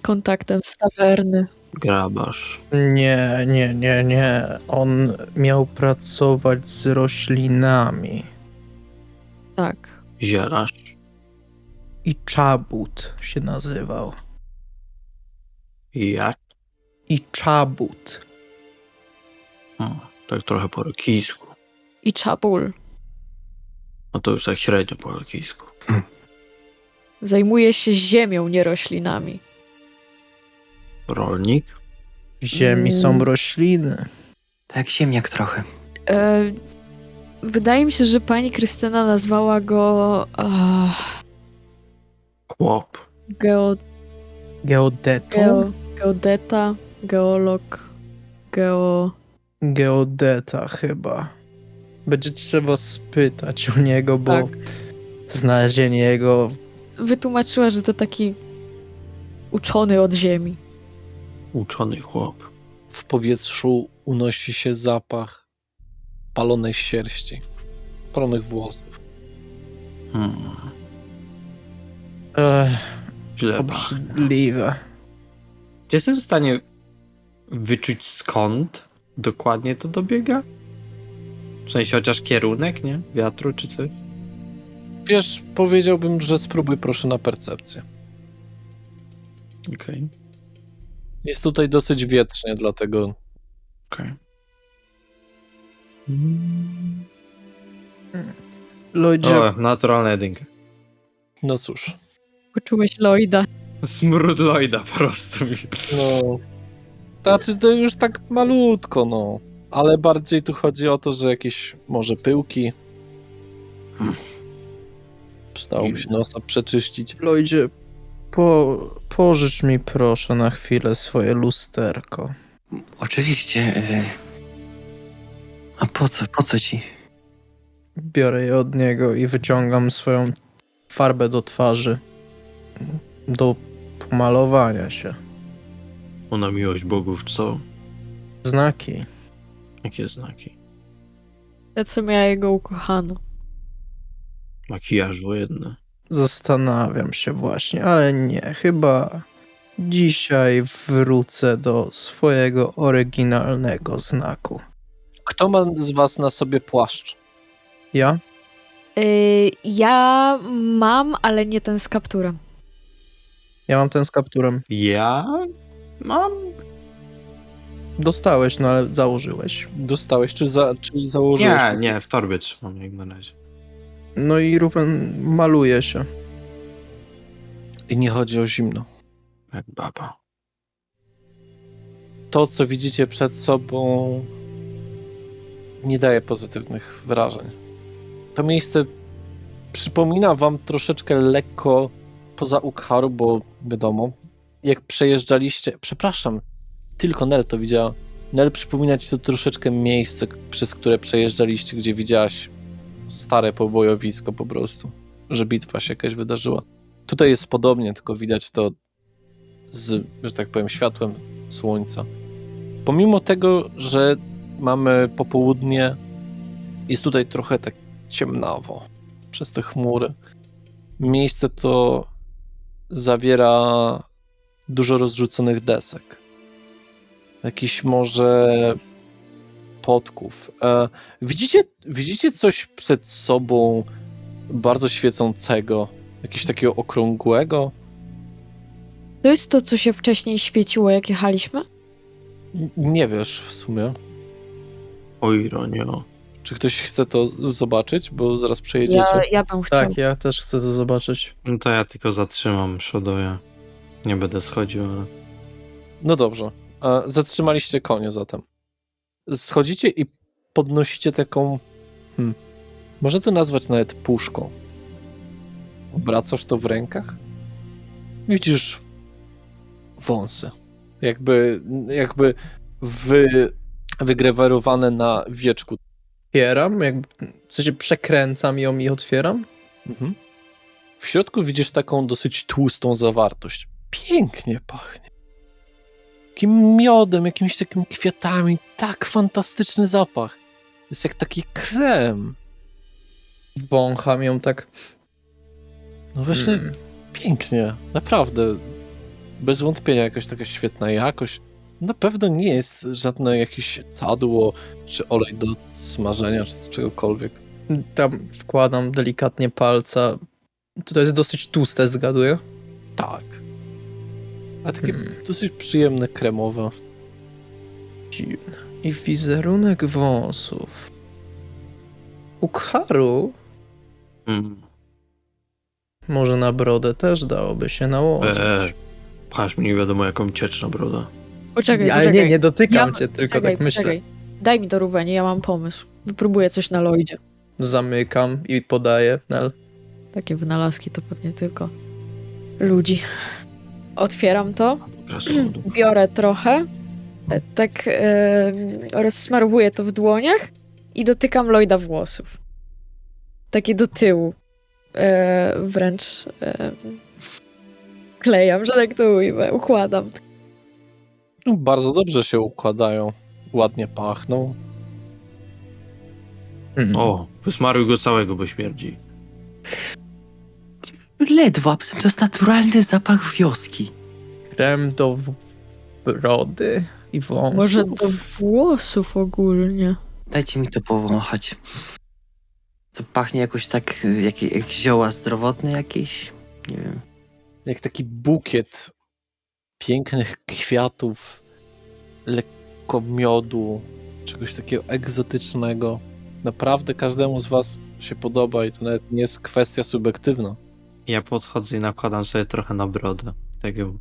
kontaktem z tawerny. Grabarz. Nie. On miał pracować z roślinami. Tak. Zielarz. I Czabut się nazywał. Jak? I Czabut. Tak trochę po rokijsku. I Czapul. No to już tak średnio po rokijsku. Zajmuje się ziemią, nie roślinami. Rolnik? W ziemi są rośliny. Tak, ziemniak trochę. Wydaje mi się, że pani Krystyna nazwała go Chłop. Geodetą? geodeta, geolog, Geodeta chyba. Będzie trzeba spytać o niego, bo Tak. znalezienie jego... Wytłumaczyła, że to taki uczony od ziemi. Uczony chłop. W powietrzu unosi się zapach palonej sierści, palonych włosów. Ech, Źle pachnie. obrzydliwe. Czy jestem w stanie wyczuć skąd dokładnie to dobiega? W sensie chociaż kierunek, nie? Wiatru czy coś? Wiesz, powiedziałbym, że spróbuj proszę na percepcję. Okej. Jest tutaj dosyć wietrznie, dlatego Okej. Ludzie, O, naturalna jedynka. no cóż. Poczułeś Lloyda. Smród Lloyda po prostu. No. Znaczy to już tak malutko, no. Ale bardziej tu chodzi o to, że jakieś może pyłki. Przydałoby się nosa przeczyścić. Lloydzie, pożycz mi proszę na chwilę swoje lusterko. Oczywiście. A po co? Po co ci? Biorę je od niego i wyciągam swoją farbę do twarzy. Do pomalowania się. Ona miłość bogów, co? Znaki. Jakie znaki? Ja co miała jego ukochana. Makijaż wojenny. Zastanawiam się właśnie, ale nie. Chyba dzisiaj wrócę do swojego oryginalnego znaku. Kto ma z was na sobie płaszcz? Ja? Ja mam, ale nie ten z kapturem. Ja mam ten z kapturem. Ja mam. Dostałeś, no ale założyłeś. Dostałeś, czyli założyłeś? Nie, w torbie trzymam jak na razie. No i Rufen maluje się. I nie chodzi o zimno. Jak baba. To, co widzicie przed sobą, nie daje pozytywnych wrażeń. To miejsce przypomina wam troszeczkę lekko poza Ukharu, bo wiadomo, jak przejeżdżaliście... Przepraszam, tylko Nel to widziała. Nel, przypomina ci to troszeczkę miejsce, przez które przejeżdżaliście, gdzie widziałaś stare pobojowisko po prostu, że bitwa się jakaś wydarzyła. Tutaj jest podobnie, tylko widać to z, że tak powiem, światłem słońca. Pomimo tego, że mamy popołudnie, jest tutaj trochę tak ciemnawo przez te chmury. Miejsce to zawiera dużo rozrzuconych desek. Jakiś może podków. Widzicie coś przed sobą bardzo świecącego? Jakiegoś takiego okrągłego? To jest to, co się wcześniej świeciło, jak jechaliśmy? Nie wiesz w sumie. O ironio. Czy ktoś chce to zobaczyć, bo zaraz przejedziecie? Ja bym chciał. Tak, ja też chcę to zobaczyć. No to ja tylko zatrzymam Shodoja. Nie będę schodził, ale... No dobrze. Zatrzymaliście konie zatem. Schodzicie i podnosicie taką... Można to nazwać nawet puszką. Obracasz to w rękach? Widzisz wąsy. Jakby wygrewerowane na wieczku. Otwieram, jakby w sensie przekręcam ją i otwieram. Mhm. W środku widzisz taką dosyć tłustą zawartość. Pięknie pachnie. Takim miodem, jakimiś takimi kwiatami. Tak fantastyczny zapach. Jest jak taki krem. Wącham ją tak. No właśnie, pięknie. Naprawdę. Bez wątpienia jakaś taka świetna jakość. Na pewno nie jest żadne jakieś sadło, czy olej do smażenia, czy z czegokolwiek. Tam wkładam delikatnie palca. To jest dosyć tłuste, zgaduję. Tak. A takie dosyć przyjemne, kremowe. Dziwne. I wizerunek wąsów. Ukharu może na brodę też dałoby się nałożyć. Pchasz mi nie wiadomo jaką ciecz na brodę. Poczekaj, Ale poczekaj. nie dotykam cię, tylko Poczekaj, tak myślę. poczekaj. Daj mi to Ruvenie, ja mam pomysł. Wypróbuję coś na Lloydzie. Zamykam i podaję. Nel. Takie wynalazki to pewnie tylko ludzi. Otwieram to, biorę trochę Tak rozsmarowuję to w dłoniach i dotykam Lloyda włosów. Takie do tyłu. Wręcz klejam, że tak to ujmę, układam. No, bardzo dobrze się układają. Ładnie pachną. O, wysmaruj go całego, bo śmierdzi. Ledwo, a poza tym to jest naturalny zapach wioski. Krem do brody i wąsów. Może do włosów ogólnie. Dajcie mi to powąchać. To pachnie jakoś tak, jak zioła zdrowotne jakieś. Nie wiem. Jak taki bukiet pięknych kwiatów, lekko miodu, czegoś takiego egzotycznego. Naprawdę każdemu z was się podoba i to nawet nie jest kwestia subiektywna. Ja podchodzę i nakładam sobie trochę na brodę. Tak ją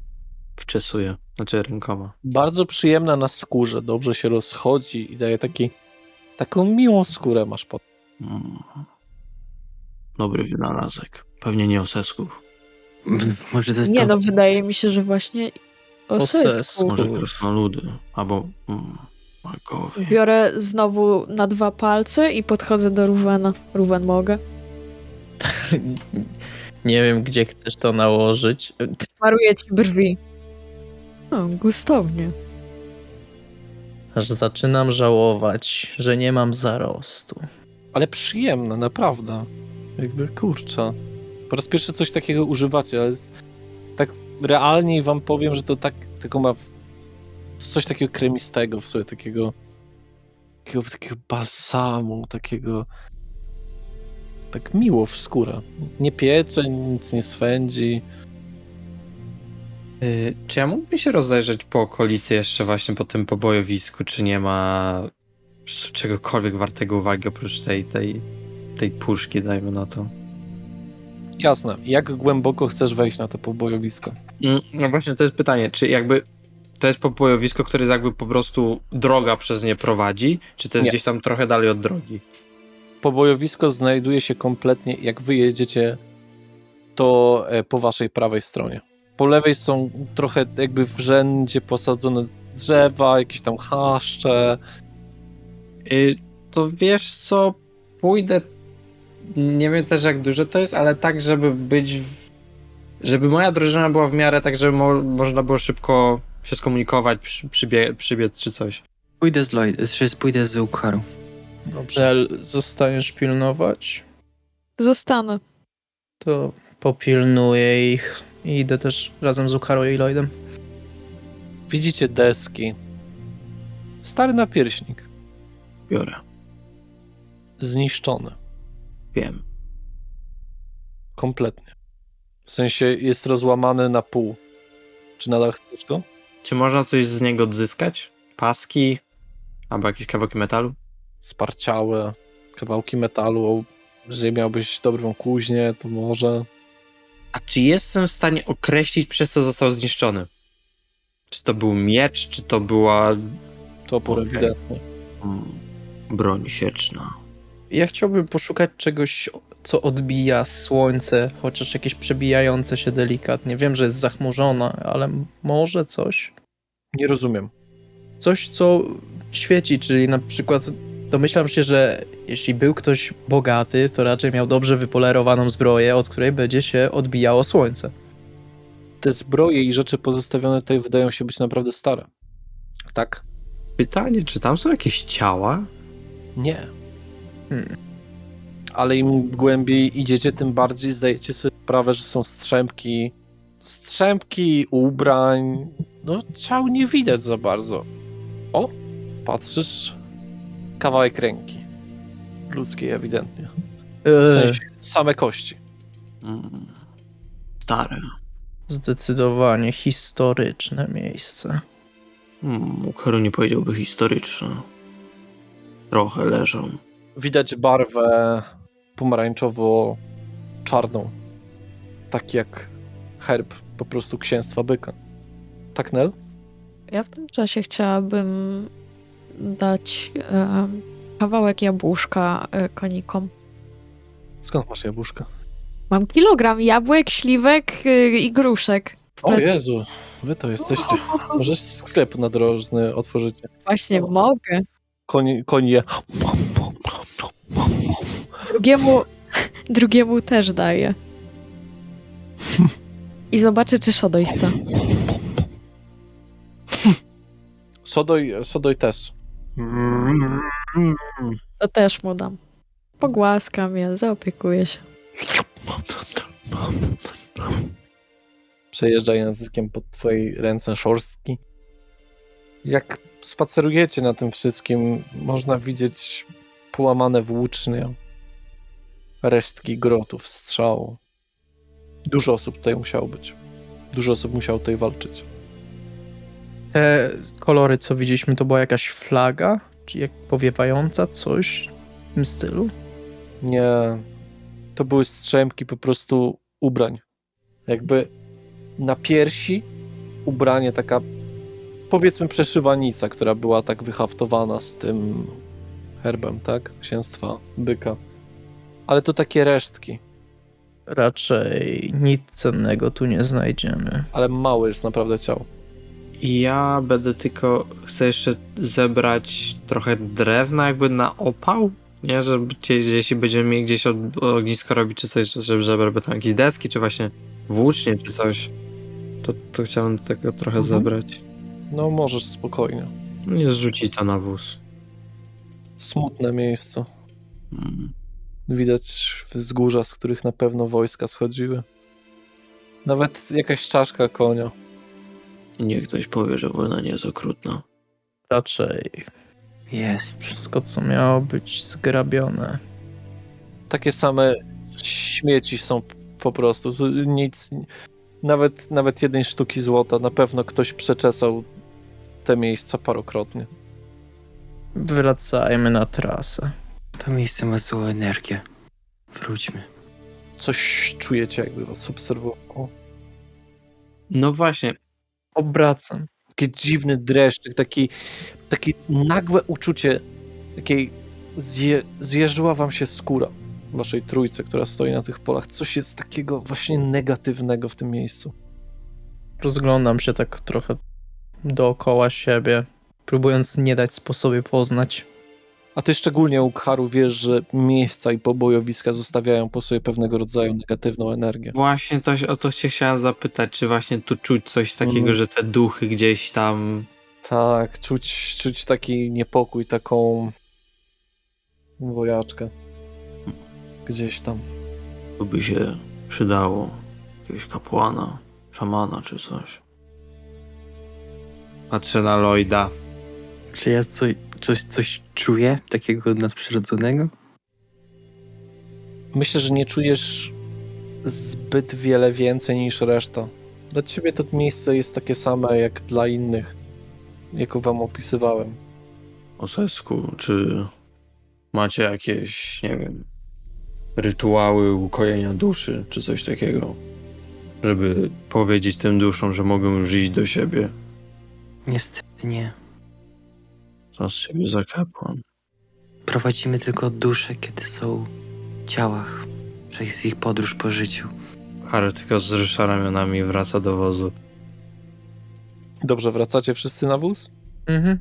wczesuję, znaczy rękoma. Bardzo przyjemna na skórze, dobrze się rozchodzi i daje taką miłą skórę masz pod. Mm. Dobry wynalazek. Pewnie nie osesków. Może to jest Nie to... no, wydaje mi się, że właśnie Osesku. Może krasnoludy. Albo magowie. Biorę znowu na 2 palce i podchodzę do Ruwena. Ruwen, mogę? Nie wiem, gdzie chcesz to nałożyć. Maruję ci brwi. O, gustownie. Aż zaczynam żałować, że nie mam zarostu. Ale przyjemne, naprawdę. Jakby kurczę. Po raz pierwszy coś takiego używacie, ale tak realnie wam powiem, że to tak tylko ma coś takiego kremistego w sobie, takiego balsamu, takiego tak miło w skórę. Nie piecze, nic nie swędzi. Czy ja mógłbym się rozejrzeć po okolicy jeszcze właśnie po tym pobojowisku, czy nie ma czegokolwiek wartego uwagi oprócz tej puszki, dajmy na to. Jasne. Jak głęboko chcesz wejść na to pobojowisko? No właśnie to jest pytanie, czy jakby to jest pobojowisko, które jest jakby po prostu droga przez nie prowadzi, czy to jest Nie. gdzieś tam trochę dalej od drogi? Pobojowisko znajduje się kompletnie, jak wy jedziecie, to po waszej prawej stronie. Po lewej są trochę jakby w rzędzie posadzone drzewa, jakieś tam chaszcze. To wiesz co, pójdę, nie wiem też jak duże to jest, ale tak, żeby być, żeby moja drużyna była w miarę tak, żeby można było szybko się skomunikować, przybiec czy coś. Pójdę z Lloyd, pójdę z Ukharu. Dobrze, zostaniesz pilnować? Zostanę. To popilnuję ich i idę też razem z Ukharu i Lloydem. Widzicie deski. Stary napierśnik. Biorę, Zniszczony. wiem. Kompletnie. W sensie jest rozłamany na pół. Czy nadal chcesz go? Czy można coś z niego odzyskać? Paski? Albo jakieś kawałki metalu? Sparciałe kawałki metalu. Jeżeli miałbyś dobrą kuźnię, to może... A czy jestem w stanie określić, przez co został zniszczony? Czy to był miecz, czy to była Topór Okej. ewidentnie. broń sieczna? Ja chciałbym poszukać czegoś, co odbija słońce, chociaż jakieś przebijające się delikatnie. Wiem, że jest zachmurzona, ale może coś? Nie rozumiem. Coś, co świeci, czyli na przykład domyślam się, że jeśli był ktoś bogaty, to raczej miał dobrze wypolerowaną zbroję, od której będzie się odbijało słońce. Te zbroje i rzeczy pozostawione tutaj wydają się być naprawdę stare. Tak? Pytanie, czy tam są jakieś ciała? Nie. Hmm. Ale im głębiej idziecie, tym bardziej zdajecie sobie sprawę, że są strzępki ubrań. No, ciał nie widać za bardzo. O, patrzysz, kawałek ręki. Ludzkiej ewidentnie. W sensie same kości. Stare. Zdecydowanie historyczne miejsce. Ukharu nie powiedziałby historyczne. Trochę leżą. Widać barwę pomarańczowo-czarną. Tak jak herb po prostu księstwa byka. Tak, Nel? Ja w tym czasie chciałabym dać kawałek jabłuszka konikom. Skąd masz jabłuszka? Mam kilogram jabłek, śliwek i gruszek. O Jezu, Wy to jesteście. Może sklep naddrożny otworzycie. Właśnie mogę. Koń je. Drugiemu też daję. I zobaczę, czy Szodoj chce. Sodoj też. To też mu dam. Pogłaskam je, zaopiekuję się. Przejeżdża językiem pod twojej ręce szorstki. Jak spacerujecie na tym wszystkim, można widzieć połamane włócznie, resztki grotów, strzału. Dużo osób tutaj musiało być. Dużo osób musiało tutaj walczyć. Te kolory, co widzieliśmy, to była jakaś flaga? Czy jak powiewająca coś w tym stylu? Nie, to były strzępki po prostu ubrań. Jakby na piersi ubranie taka, powiedzmy, przeszywanica, która była tak wyhaftowana z tym herbem, tak? Księstwa byka. Ale to takie resztki. Raczej nic cennego tu nie znajdziemy. Ale małe jest naprawdę ciało. I ja będę tylko, chcę jeszcze zebrać trochę drewna jakby na opał, nie, żeby jeśli będziemy mieli gdzieś ognisko robić czy coś, żeby zebrać tam jakieś deski, czy właśnie włócznie, czy coś, to chciałem tego trochę zebrać. No możesz spokojnie. Nie zrzucić to na wóz. Smutne miejsce. Mm. Widać wzgórza, z których na pewno wojska schodziły. Nawet jakaś czaszka konia. I niech ktoś powie, że wojna nie jest okrutna. Raczej Jest. wszystko, co miało być zgrabione. Takie same śmieci są po prostu. Tu nic, nawet jednej sztuki złota. Na pewno ktoś przeczesał te miejsca parokrotnie. Wracajmy na trasę. To miejsce ma złą energię. Wróćmy. Coś czujecie, jakby was obserwowało. No właśnie, Obracam. Taki dziwny dreszczyk, takie nagłe uczucie, takiej zjeżyła wam się skóra waszej trójce, która stoi na tych polach. Coś jest takiego właśnie negatywnego w tym miejscu. Rozglądam się tak trochę dookoła siebie, próbując nie dać sobie poznać. A ty szczególnie, Ukharu, wiesz, że miejsca i pobojowiska zostawiają po sobie pewnego rodzaju negatywną energię. właśnie o to się chciałem zapytać, czy właśnie tu czuć coś takiego, że te duchy gdzieś tam... Tak, czuć taki niepokój, taką wojaczkę. Gdzieś tam. Tu by się przydało jakiegoś kapłana, szamana czy coś. Patrzę na Lloyda. Czy ja coś czuję takiego nadprzyrodzonego? Myślę, że nie czujesz zbyt wiele więcej niż reszta. Dla ciebie to miejsce jest takie same jak dla innych, jako wam opisywałem. Osesku, czy macie jakieś, nie wiem, rytuały ukojenia duszy, czy coś takiego? Żeby powiedzieć tym duszom, że mogą już iść do siebie. Niestety nie. Co z siebie za kapłan? Prowadzimy tylko dusze, kiedy są w ciałach. Że jest ich podróż po życiu. Harry tylko wzrusza ramionami i wraca do wozu. Dobrze, wracacie wszyscy na wóz? Mhm.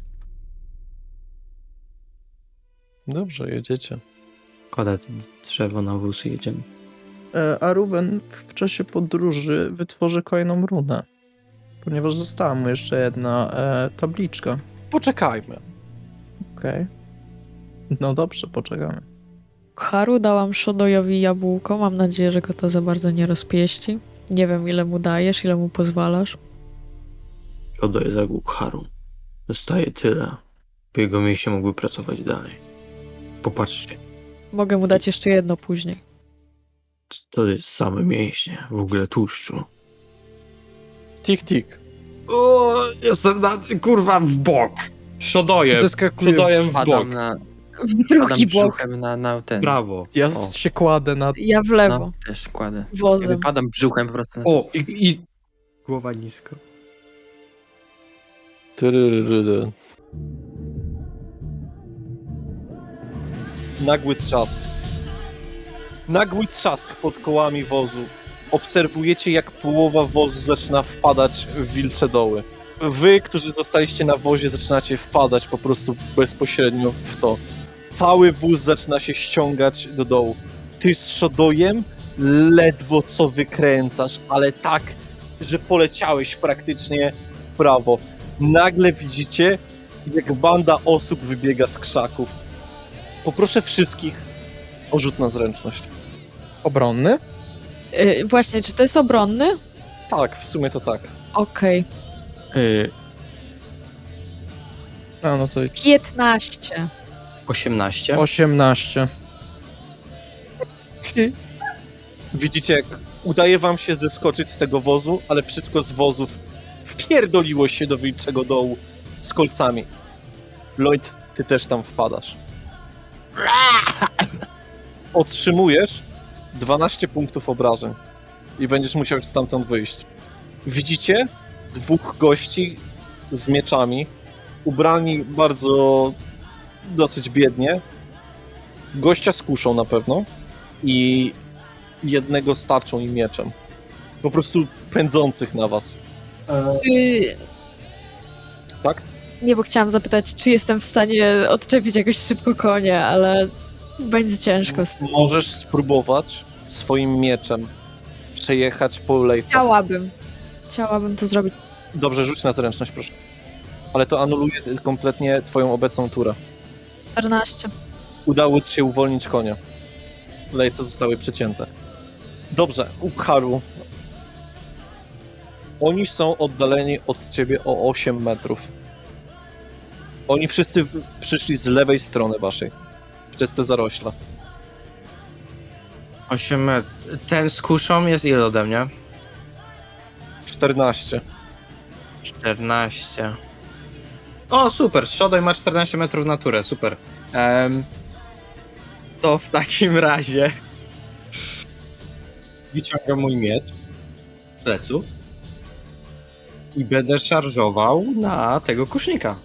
Dobrze, jedziecie. Kładę drzewo na wóz i jedziemy. A Ruben w czasie podróży wytworzy kolejną runę, ponieważ została mu jeszcze jedna tabliczka. Poczekajmy. Okej. No dobrze, poczekamy. Haru dałam Szodojowi jabłko. Mam nadzieję, że go to za bardzo nie rozpieści. Nie wiem, ile mu dajesz, ile mu pozwalasz. Oddaję za Haru. Zostaje tyle. W jego miejscu mógłby pracować dalej. Popatrzcie, Mogę mu dać jeszcze jedno później. to jest same mięśnie, w ogóle tłuszczu. Tik. O, jestem kurwa w bok. Szodojem. Zeskakuję. Szodojem w bok. Padam na Drugi padam bok. brzuchem na ten. Brawo. Ja O. się kładę na... Ja w lewo. No, też kładę. Wozem. Jakby padam brzuchem po prostu na O, i głowa nisko. Tyryryry. Nagły trzask. Nagły trzask pod kołami wozu. obserwujecie, jak połowa wozu zaczyna wpadać w wilcze doły. Wy, którzy zostaliście na wozie, zaczynacie wpadać po prostu bezpośrednio w to. Cały wóz zaczyna się ściągać do dołu. Ty z Shodojem ledwo co wykręcasz, ale tak, że poleciałeś praktycznie w prawo. Nagle widzicie, jak banda osób wybiega z krzaków. Poproszę wszystkich o rzut na zręczność. Obronny? Właśnie, czy to jest obronny? Tak, w sumie to tak. Okej. A no to 15. 18. 18. Widzicie, jak udaje wam się zeskoczyć z tego wozu, ale wszystko z wozów wpierdoliło się do wilczego dołu z kolcami. Lloyd, ty też tam wpadasz. Otrzymujesz 12 punktów obrażeń i będziesz musiał stamtąd wyjść. Widzicie dwóch gości z mieczami, ubrani bardzo dosyć biednie. Gościa z kuszą na pewno i jednego z tarczą i mieczem. Po prostu pędzących na was. Tak? Nie, bo chciałam zapytać, czy jestem w stanie odczepić jakoś szybko konie, ale będzie ciężko z tym. Możesz spróbować swoim mieczem przejechać po lejcach. Chciałabym to zrobić. Dobrze, rzuć na zręczność, proszę. Ale to anuluje kompletnie twoją obecną turę. 14. Udało ci się uwolnić konia. Lejce zostały przecięte. Dobrze, Ukharu. Oni są oddaleni od ciebie o 8 metrów. Oni wszyscy przyszli z lewej strony waszej. Przez te zarośla. 8 metrów. Ten z kuszą jest ile ode mnie? 14. 14. O, super. Shodoj ma 14 metrów na turę. Super. To w takim razie wyciągam mój miecz z pleców i będę szarżował na tego kusznika.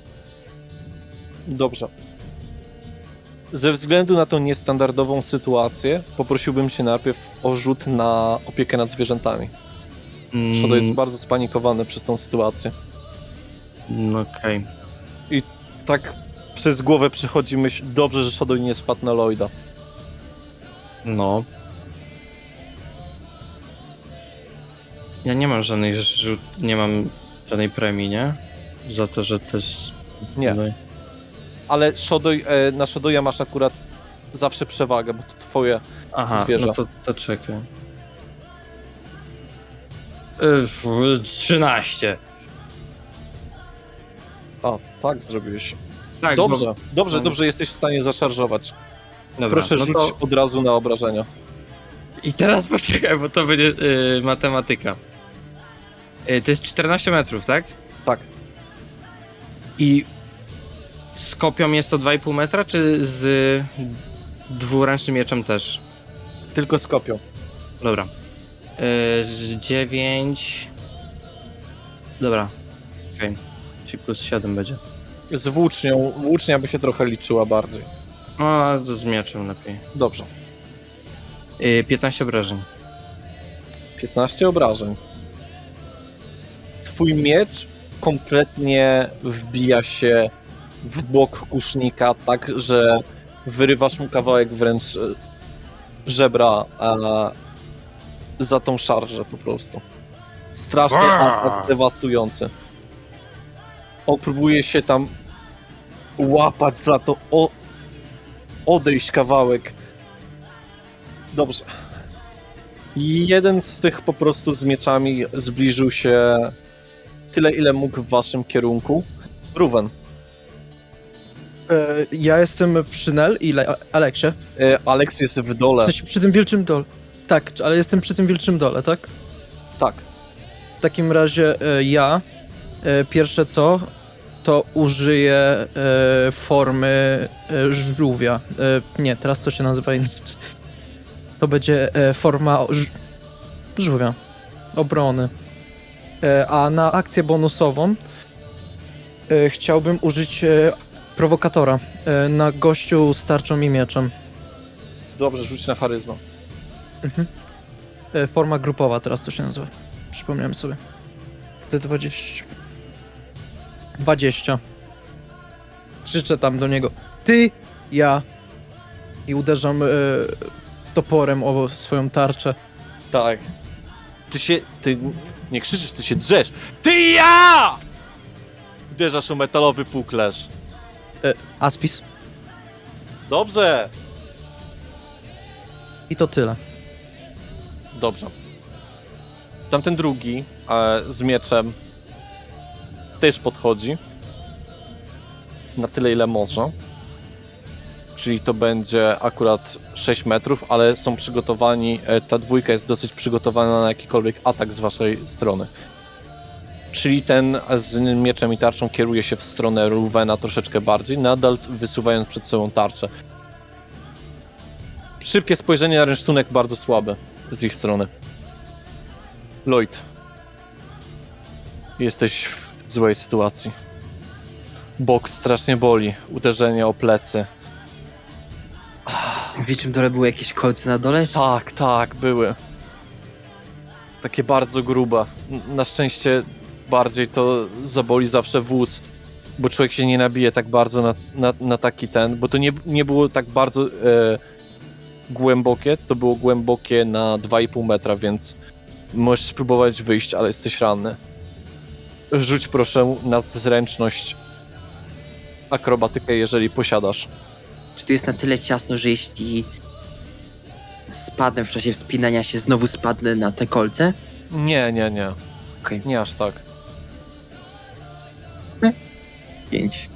Dobrze. Ze względu na tą niestandardową sytuację, poprosiłbym cię najpierw o rzut na opiekę nad zwierzętami. Shodo jest bardzo spanikowany przez tą sytuację. Okej. Tak przez głowę przychodzi myśl, dobrze, że Shodo nie spadł na Lloyda. No. Ja nie mam nie mam żadnej premii, nie? Za to, że to jest... Nie. Ale na Shodoja masz akurat zawsze przewagę, bo to twoje zwierzę. No to czekaj. 13. A, tak zrobiłeś. Tak, Dobrze, bo- dobrze, jesteś w stanie zaszarżować. Dobra, Proszę no rzuć to... od razu na obrażenia. I teraz poczekaj, bo to będzie matematyka. To jest 14 metrów, tak? Tak. I z kopią jest to 2,5 metra, czy z dwuręcznym mieczem też? Tylko z kopią. Dobra. Z 9... Dobra. Okej. Czyli plus 7 będzie. Z włócznią. Włócznia by się trochę liczyła bardziej. O, to z mieczem lepiej. Dobrze. 15 obrażeń. 15 obrażeń. Twój miecz kompletnie wbija się w bok kusznika, tak, że wyrywasz mu kawałek wręcz żebra za tą szarżę po prostu. Straszny atak, dewastujący. On próbuje się tam łapać za to, odejść kawałek. Dobrze. Jeden z tych po prostu z mieczami zbliżył się tyle, ile mógł w waszym kierunku. Ruwen. Ja jestem przy Nel i Aleksie. Alex jest w W dole. sensie przy tym wilczym dole. Tak, ale jestem przy tym wilczym dole, tak? Tak. W takim razie ja pierwsze co, to użyję formy żółwia. Nie, teraz to się nazywa inaczej. To będzie forma żółwia. Obrony. A na akcję bonusową chciałbym użyć prowokatora na gościu z tarczą i mieczem. Dobrze, rzuć na charyzmę. Mhm. Forma grupowa teraz to się nazywa. Przypomniałem sobie. T20. 20. Krzyczę tam do niego. Ty, ja. I uderzam toporem o swoją tarczę. Tak. Ty nie krzyczysz, ty się drzesz. Ty ja! Uderzasz o metalowy puklerz. Aspis. Dobrze. I to tyle. Dobrze. Tamten drugi z mieczem też podchodzi. Na tyle, ile może. Czyli to będzie akurat 6 metrów, ale są przygotowani, ta dwójka jest dosyć przygotowana na jakikolwiek atak z waszej strony. Czyli ten z mieczem i tarczą kieruje się w stronę Ruvena troszeczkę bardziej, nadal wysuwając przed sobą tarczę. Szybkie spojrzenie na rynsztunek bardzo słabe z ich strony. Lloyd. Jesteś w złej sytuacji. Bok strasznie boli, uderzenie o plecy. W wieczym dole były jakieś kolce na dole? Tak, były. Takie bardzo grube. Na szczęście bardziej to zaboli zawsze wóz, bo człowiek się nie nabije tak bardzo na taki ten, bo to nie było tak bardzo głębokie, to było głębokie na 2,5 metra, więc możesz spróbować wyjść, ale jesteś ranny. Rzuć proszę na zręczność, akrobatykę, jeżeli posiadasz. Czy tu jest na tyle ciasno, że jeśli spadnę w czasie wspinania się, znowu spadnę na te kolce? Nie. Okej. Nie aż tak. 5.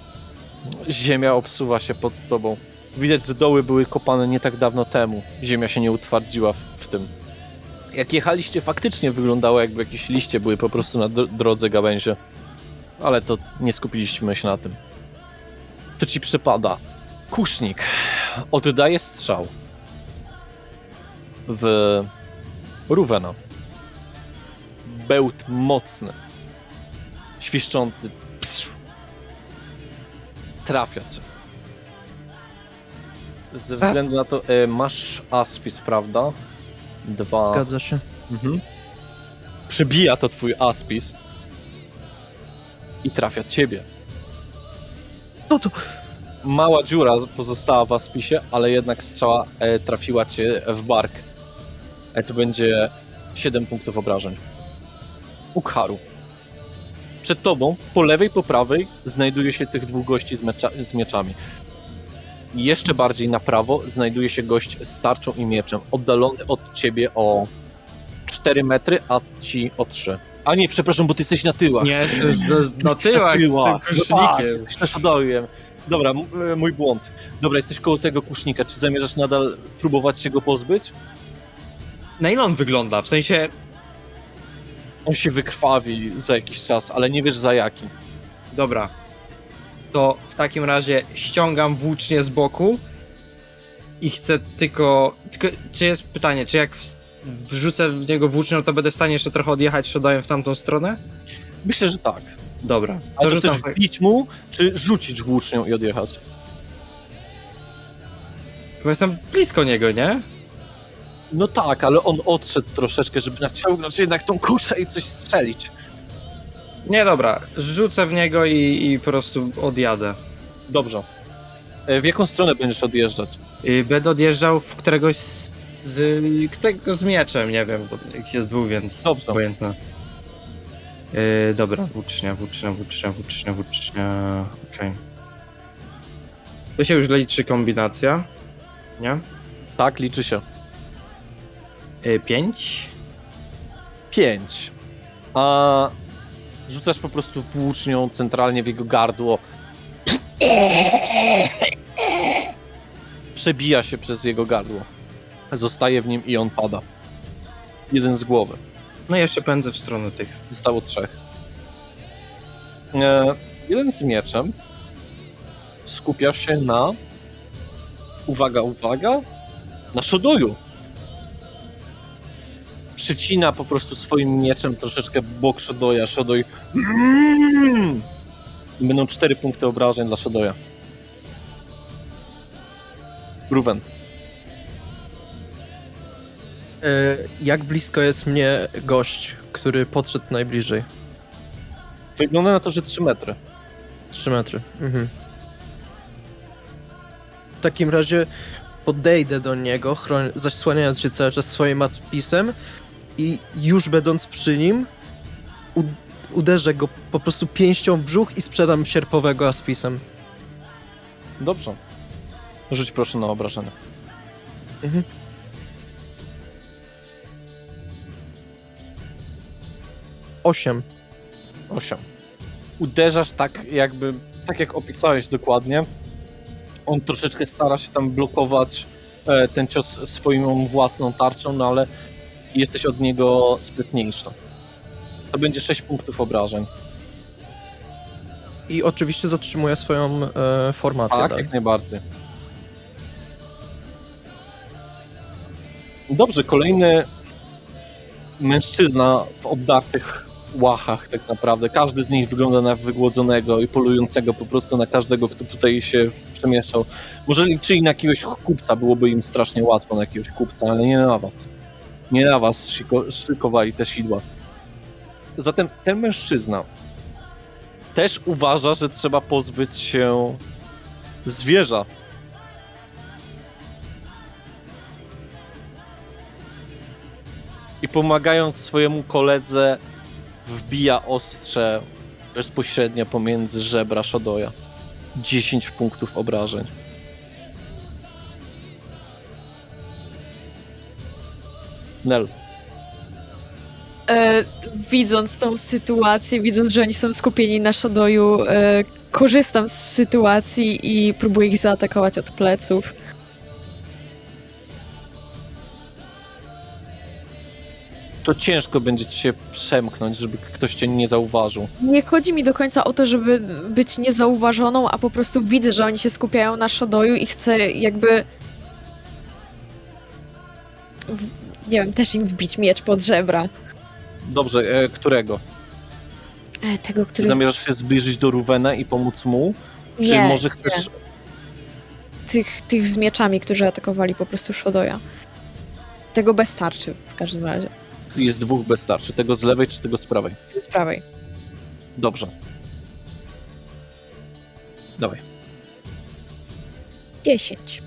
Ziemia obsuwa się pod tobą. Widać, że doły były kopane nie tak dawno temu. Ziemia się nie utwardziła w tym. Jak jechaliście, faktycznie wyglądało, jakby jakieś liście były po prostu na drodze gałęzie. Ale to nie skupiliśmy się na tym. To ci przypada. Kusznik oddaje strzał w Ruvena. Bełt mocny, świszczący. Trafia cię. Ze względu na to, masz aspis, prawda? 2. Zgadza się. Mhm. Przebija to twój aspis i trafia ciebie. No to... Mała dziura pozostała w aspisie, ale jednak strzała trafiła cię w bark. To będzie 7 punktów obrażeń. Ukharu. Przed tobą, po lewej, po prawej, znajduje się tych dwóch gości z mieczami. Jeszcze bardziej na prawo znajduje się gość z tarczą i mieczem, oddalony od ciebie o 4 metry, a ci o 3. A nie, przepraszam, bo ty jesteś na tyłach. Nie, na tyłach z tym No tak, krusznikiem. jesteś na szodołem. Dobra, mój błąd. Dobra, jesteś koło tego kusznika. Czy zamierzasz nadal próbować się go pozbyć? Na ile on wygląda? W sensie, On się wykrwawi za jakiś czas, ale nie wiesz za jaki. dobra, to w takim razie ściągam włócznie z boku i chcę tylko czy jest pytanie, czy jak wrzucę w niego włócznią, to będę w stanie jeszcze trochę odjechać szodołem w tamtą stronę? Myślę, że tak. Dobra, Ale to rzucam chcesz wbić mu, czy rzucić włócznią i odjechać? Bo jestem blisko niego, nie? No tak, ale on odszedł troszeczkę, żeby naciągnąć jednak tą kuszę i coś strzelić. Nie, dobra, rzucę w niego i po prostu odjadę. Dobrze. W jaką stronę będziesz odjeżdżać? Będę odjeżdżał w któregoś którego z mieczem, nie wiem, bo ich jest dwóch, więc Dobrze. obojętne. Dobra, włócznia, okej. To się już liczy kombinacja, nie? Tak, liczy się. 5. 5. A rzucasz po prostu włócznią centralnie w jego gardło. Przebija się przez jego gardło. Zostaje w nim i on pada. Jeden z głowy. No i jeszcze pędzę w stronę tych. Zostało 3. Jeden z mieczem skupia się na... Uwaga, na Shodoju. Przycina po prostu swoim mieczem troszeczkę bok Shodoja. Shodoj... Będą 4 punkty obrażeń dla Shodoja. Ruven. Jak blisko jest mnie gość, który podszedł najbliżej? Wygląda na to, że 3 metry. 3 metry. Mhm. W takim razie podejdę do niego, zasłaniając się cały czas swoim matpisem i już będąc przy nim uderzę go po prostu pięścią w brzuch i sprzedam sierpowego aspisem. Dobrze. Rzuć proszę na obrażenie. Mhm. Osiem. 8. Uderzasz tak jakby, tak jak opisałeś dokładnie. On troszeczkę stara się tam blokować ten cios swoją własną tarczą, no ale jesteś od niego sprytniejsza. To będzie 6 punktów obrażeń. I oczywiście zatrzymuję swoją formację. Tak, dalej. jak najbardziej. Dobrze, kolejny mężczyzna w obdartych łachach tak naprawdę. Każdy z nich wygląda na wygłodzonego i polującego po prostu na każdego, kto tutaj się przemieszczał. Może liczyli na jakiegoś kupca, byłoby im strasznie łatwo na jakiegoś kupca, ale nie na was. Nie na was szykowali te sidła. Zatem ten mężczyzna też uważa, że trzeba pozbyć się zwierza. I pomagając swojemu koledze, wbija ostrze bezpośrednio pomiędzy żebra Shadoya. 10 punktów obrażeń. Nel. Widząc tą sytuację, widząc, że oni są skupieni na Shadoyu, korzystam z sytuacji i próbuję ich zaatakować od pleców. To ciężko będzie ci się przemknąć, żeby ktoś cię nie zauważył. Nie chodzi mi do końca o to, żeby być niezauważoną, a po prostu widzę, że oni się skupiają na Shadoyu i chcę jakby... Nie wiem, też im wbić miecz pod żebra. Dobrze, którego? Tego, Czy który... zamierzasz się zbliżyć do Ruvena i pomóc mu? Czy Nie, może chcesz... Tych z mieczami, którzy atakowali po prostu Shadoya. Tego bez tarczy w każdym razie. Jest 2 bez tarczy. Tego z lewej czy tego z prawej? Z prawej. Dobrze. Dawaj. 10.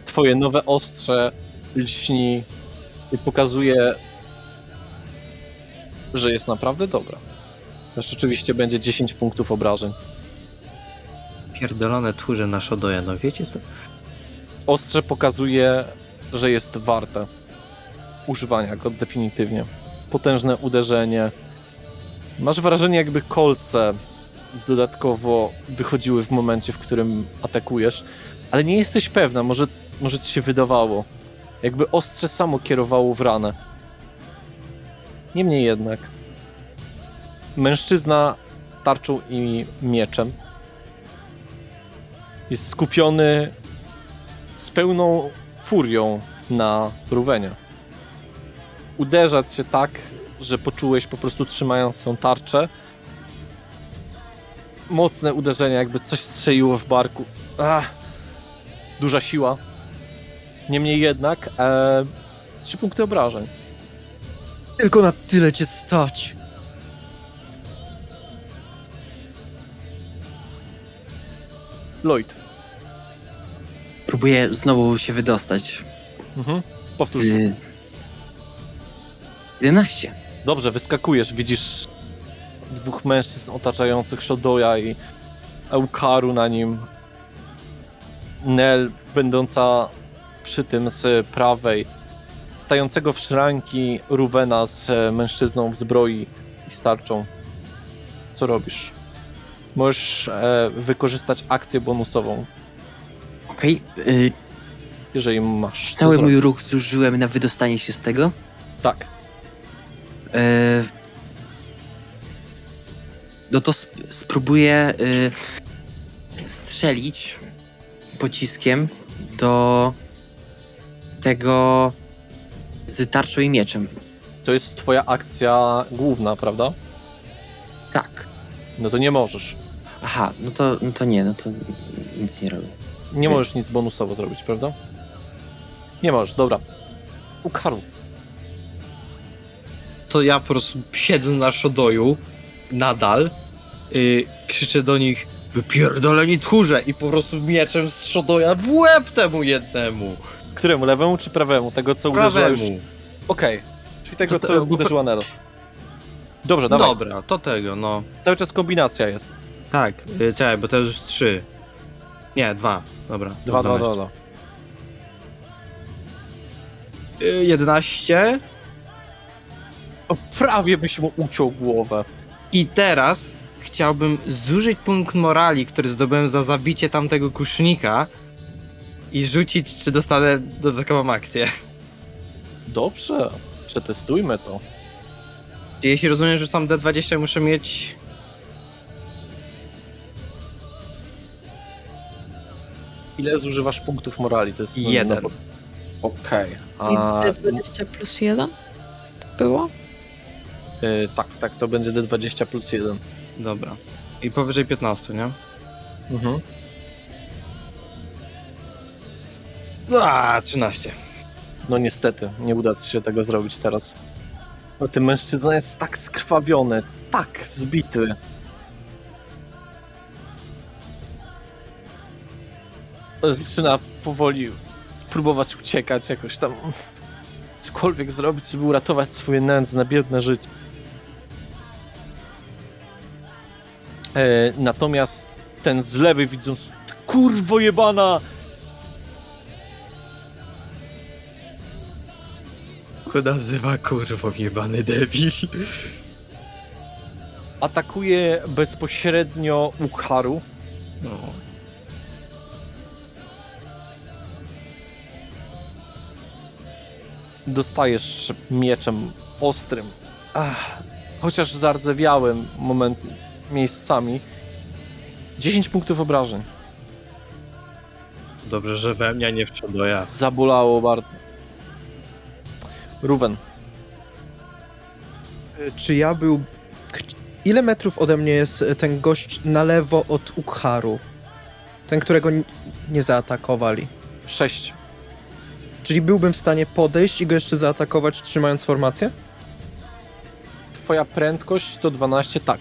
Twoje nowe ostrze lśni i pokazuje, że jest naprawdę dobra. To rzeczywiście będzie 10 punktów obrażeń. Pierdolone tchórze na Shadoya, no wiecie co? Ostrze pokazuje, że jest warte używania go definitywnie. Potężne uderzenie. Masz wrażenie, jakby kolce dodatkowo wychodziły w momencie, w którym atakujesz, ale nie jesteś pewna, może ci się wydawało. Jakby ostrze samo kierowało w ranę. Niemniej jednak mężczyzna tarczą i mieczem jest skupiony z pełną furią na Ruvenie. Uderza cię tak, że poczułeś po prostu trzymając tą tarczę mocne uderzenie, jakby coś strzeliło w barku. Duża siła. Niemniej jednak 3 punkty obrażeń. Tylko na tyle cię stać. Lloyd. Próbuję znowu się wydostać. Powtórz. Z... 11. Dobrze, wyskakujesz, widzisz 2 mężczyzn otaczających Shadoya i Eukaru na nim. Nel, będąca przy tym z prawej, stającego w szranki Ruvena z mężczyzną w zbroi i z tarczą. Co robisz? Możesz wykorzystać akcję bonusową, Okej. jeżeli masz. co Cały zrobić. mój ruch zużyłem na wydostanie się z tego. Tak. No to spróbuję strzelić pociskiem do tego z tarczą i mieczem. To jest twoja akcja główna, prawda? Tak. No to nie możesz. Aha, no to nie, no to nic nie robię. Nie możesz nic bonusowo zrobić, prawda? Nie możesz, dobra. Ukharu. To ja po prostu siedzę na Shodoju, nadal, krzyczę do nich, wypierdoleni tchórze, i po prostu mieczem z Shodoja w łeb temu jednemu. Któremu, lewemu czy prawemu? Tego, co uderzyła już... Prawemu. Okej. Czyli tego, To- co bo- uderzyła Nelo. Dobrze, dawaj. Dobra, to tego, no. Cały czas kombinacja jest. Tak, czekaj, bo to już 3. Nie, 2. Dobra. 2, 2, 12. 2. 11. O, prawie byś mu uciął głowę. I teraz chciałbym zużyć punkt morali, który zdobyłem za zabicie tamtego kusznika, i rzucić, czy dostanę dodatkową akcję. Dobrze, przetestujmy to. Jeśli rozumiem, że rzucam D20, muszę mieć... Ile zużywasz punktów morali? To jest... 1. Okej. I D20 plus 1? To było? Tak, to będzie D20 plus 1. Dobra. I powyżej 15, nie? Mhm. 13. No niestety, nie uda ci się tego zrobić teraz. No ten mężczyzna jest tak skrwawiony, tak zbity. Zaczyna powoli spróbować uciekać, jakoś tam cokolwiek zrobić, żeby uratować swoje nędzne, biedne życie. Natomiast ten z lewej, widząc, kurwo jebana, Go nazywa kurwą jebany debil. atakuje bezpośrednio Ukharu. No. Dostajesz mieczem ostrym, chociaż zardzewiałym miejscami. 10 punktów obrażeń. Dobrze, że we mnie, a nie w Shodoja. Zabolało bardzo. Ruben, Czy ja był... Ile metrów ode mnie jest ten gość na lewo od Ukharu? Ten, którego nie zaatakowali. 6. Czyli byłbym w stanie podejść i go jeszcze zaatakować, trzymając formację? Twoja prędkość to 12, tak.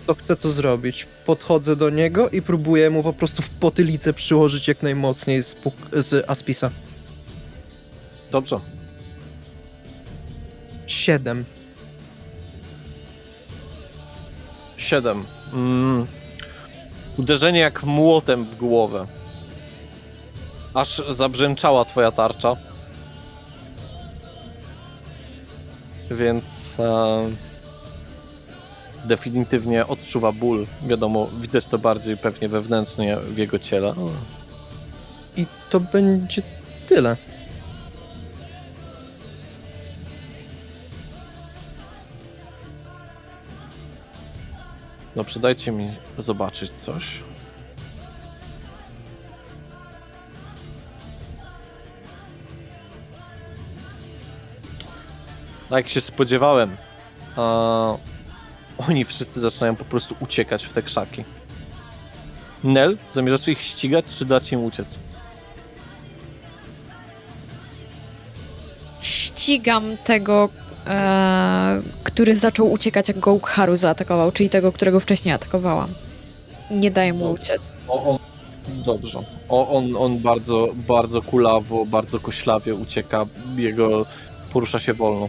To chcę to zrobić. Podchodzę do niego i próbuję mu po prostu w potylicę przyłożyć jak najmocniej z Aspisa. Dobrze. 7. 7. Uderzenie jak młotem w głowę. Aż zabrzęczała twoja tarcza. Więc definitywnie odczuwa ból. Wiadomo, widać to bardziej pewnie wewnętrznie w jego ciele. I to będzie tyle. No przydajcie mi zobaczyć coś. No jak się spodziewałem, oni wszyscy zaczynają po prostu uciekać w te krzaki. Nel, zamierzasz ich ścigać, czy dać im uciec? Ścigam tego, który zaczął uciekać, jak go Ukharu zaatakował, czyli tego, którego wcześniej atakowałam. Nie daję mu uciec. Dobrze. On bardzo, bardzo kulawo, bardzo koślawie ucieka, porusza się wolno.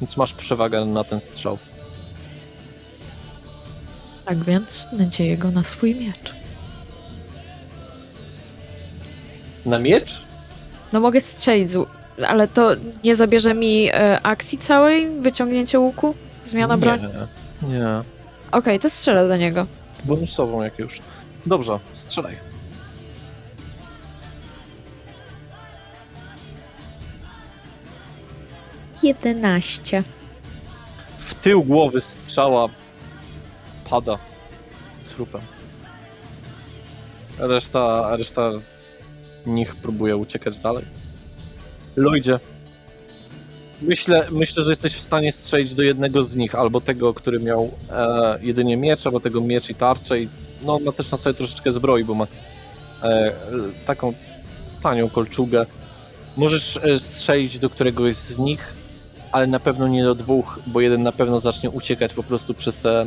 Więc masz przewagę na ten strzał. Tak więc nadzieję go na swój miecz. Na miecz? No mogę strzelić, ale to nie zabierze mi akcji całej? Wyciągnięcie łuku? Zmiana broni? Nie. Okej, to strzelę do niego. Bonusową jak już. Dobrze, strzelaj. Jedenaście. W tył głowy strzała pada trupem. Reszta nich próbuje uciekać dalej. Lloydzie, myślę, że jesteś w stanie strzelić do jednego z nich, albo tego, który miał jedynie miecz, albo tego miecz i tarczę. I, no, ma też na sobie troszeczkę zbroi, bo ma taką tanią kolczugę. Możesz strzelić do któregoś z nich, ale na pewno nie do dwóch, bo jeden na pewno zacznie uciekać po prostu przez te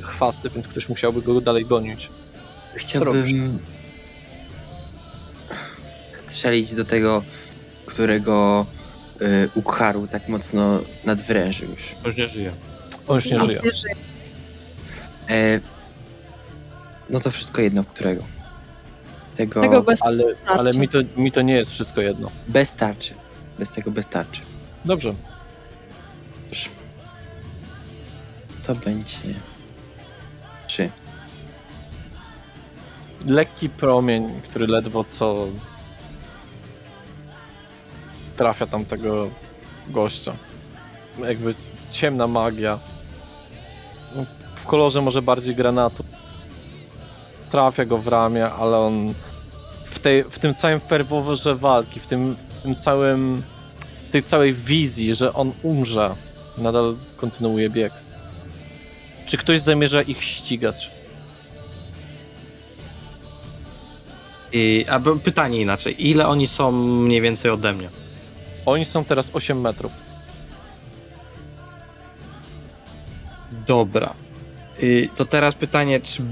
chwasty, więc ktoś musiałby go dalej gonić. robisz? Chciałbym strzelić do tego, którego Ukharu tak mocno nadwyrężył już. Już nie żyje. On już nie żyje. E, no to wszystko jedno, którego. Tego, Tego bez Ale mi to nie jest wszystko jedno. bez tarczy. Bez tego bez tarczy. Dobrze. To będzie 3. Lekki promień, który ledwo co trafia tamtego gościa. Jakby ciemna magia. W kolorze może bardziej granatu. Trafia go w ramię, ale on w tym całym ferworze walki, w tej całej wizji, że on umrze, nadal kontynuuje bieg. Czy ktoś zamierza ich ścigać? Albo pytanie inaczej, ile oni są mniej więcej ode mnie? Oni są teraz 8 metrów. Dobra. To teraz pytanie, czy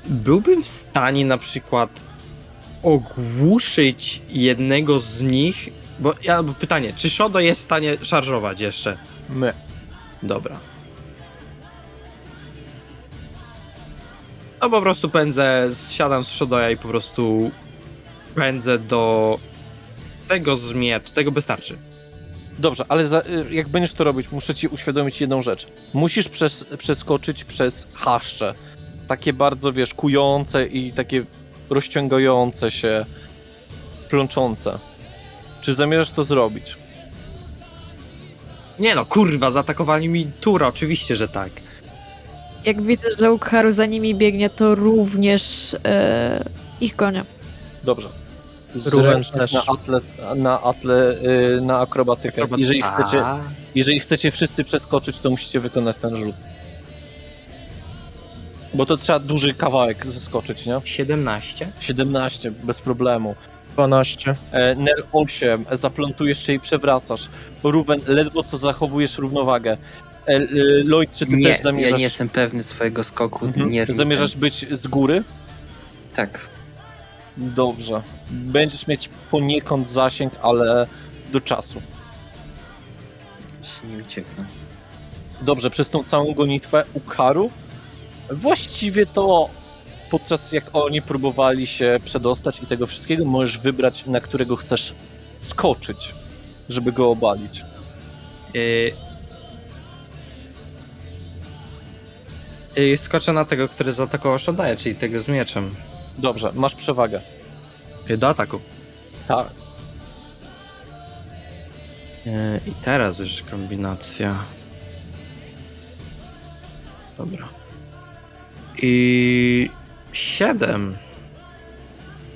byłbym w stanie na przykład ogłuszyć jednego z nich? Bo pytanie, czy Shodo jest w stanie szarżować jeszcze? My. Dobra. No po prostu siadam z Shodoya i po prostu pędzę do tego z miecz, tego bez tarczy. Dobrze, ale jak będziesz to robić, muszę ci uświadomić jedną rzecz. Musisz przeskoczyć przez chaszcze. Takie bardzo, wiesz, kujące i takie rozciągające się, plączące. Czy zamierzasz to zrobić? Nie no, kurwa, zaatakowali mi Tura, oczywiście, że tak. Jak widzę, że Ukharu za nimi biegnie, to również ich gonię. Dobrze. Ruben Zręczność też. na akrobatykę. Jeżeli chcecie wszyscy przeskoczyć, to musicie wykonać ten rzut. Bo to trzeba duży kawałek zeskoczyć, nie? 17. 17, bez problemu. 12. Nel 8, zaplątujesz się i przewracasz. Ruben, ledwo co zachowujesz równowagę. Lloyd, czy ty Nie, też zamierzasz... ja nie jestem pewny swojego skoku. Nie Zamierzasz być z góry? Tak. Dobrze. Będziesz mieć poniekąd zasięg, ale do czasu. Się nie ucieknę. Dobrze, przez tą całą gonitwę Ukharu właściwie to podczas jak oni próbowali się przedostać i tego wszystkiego, możesz wybrać, na którego chcesz skoczyć, żeby go obalić. Skoczę na tego, który zaatakował Shodoya, czyli tego z mieczem. Dobrze, masz przewagę. Do ataku. Tak. I teraz już kombinacja. Dobra. I 7.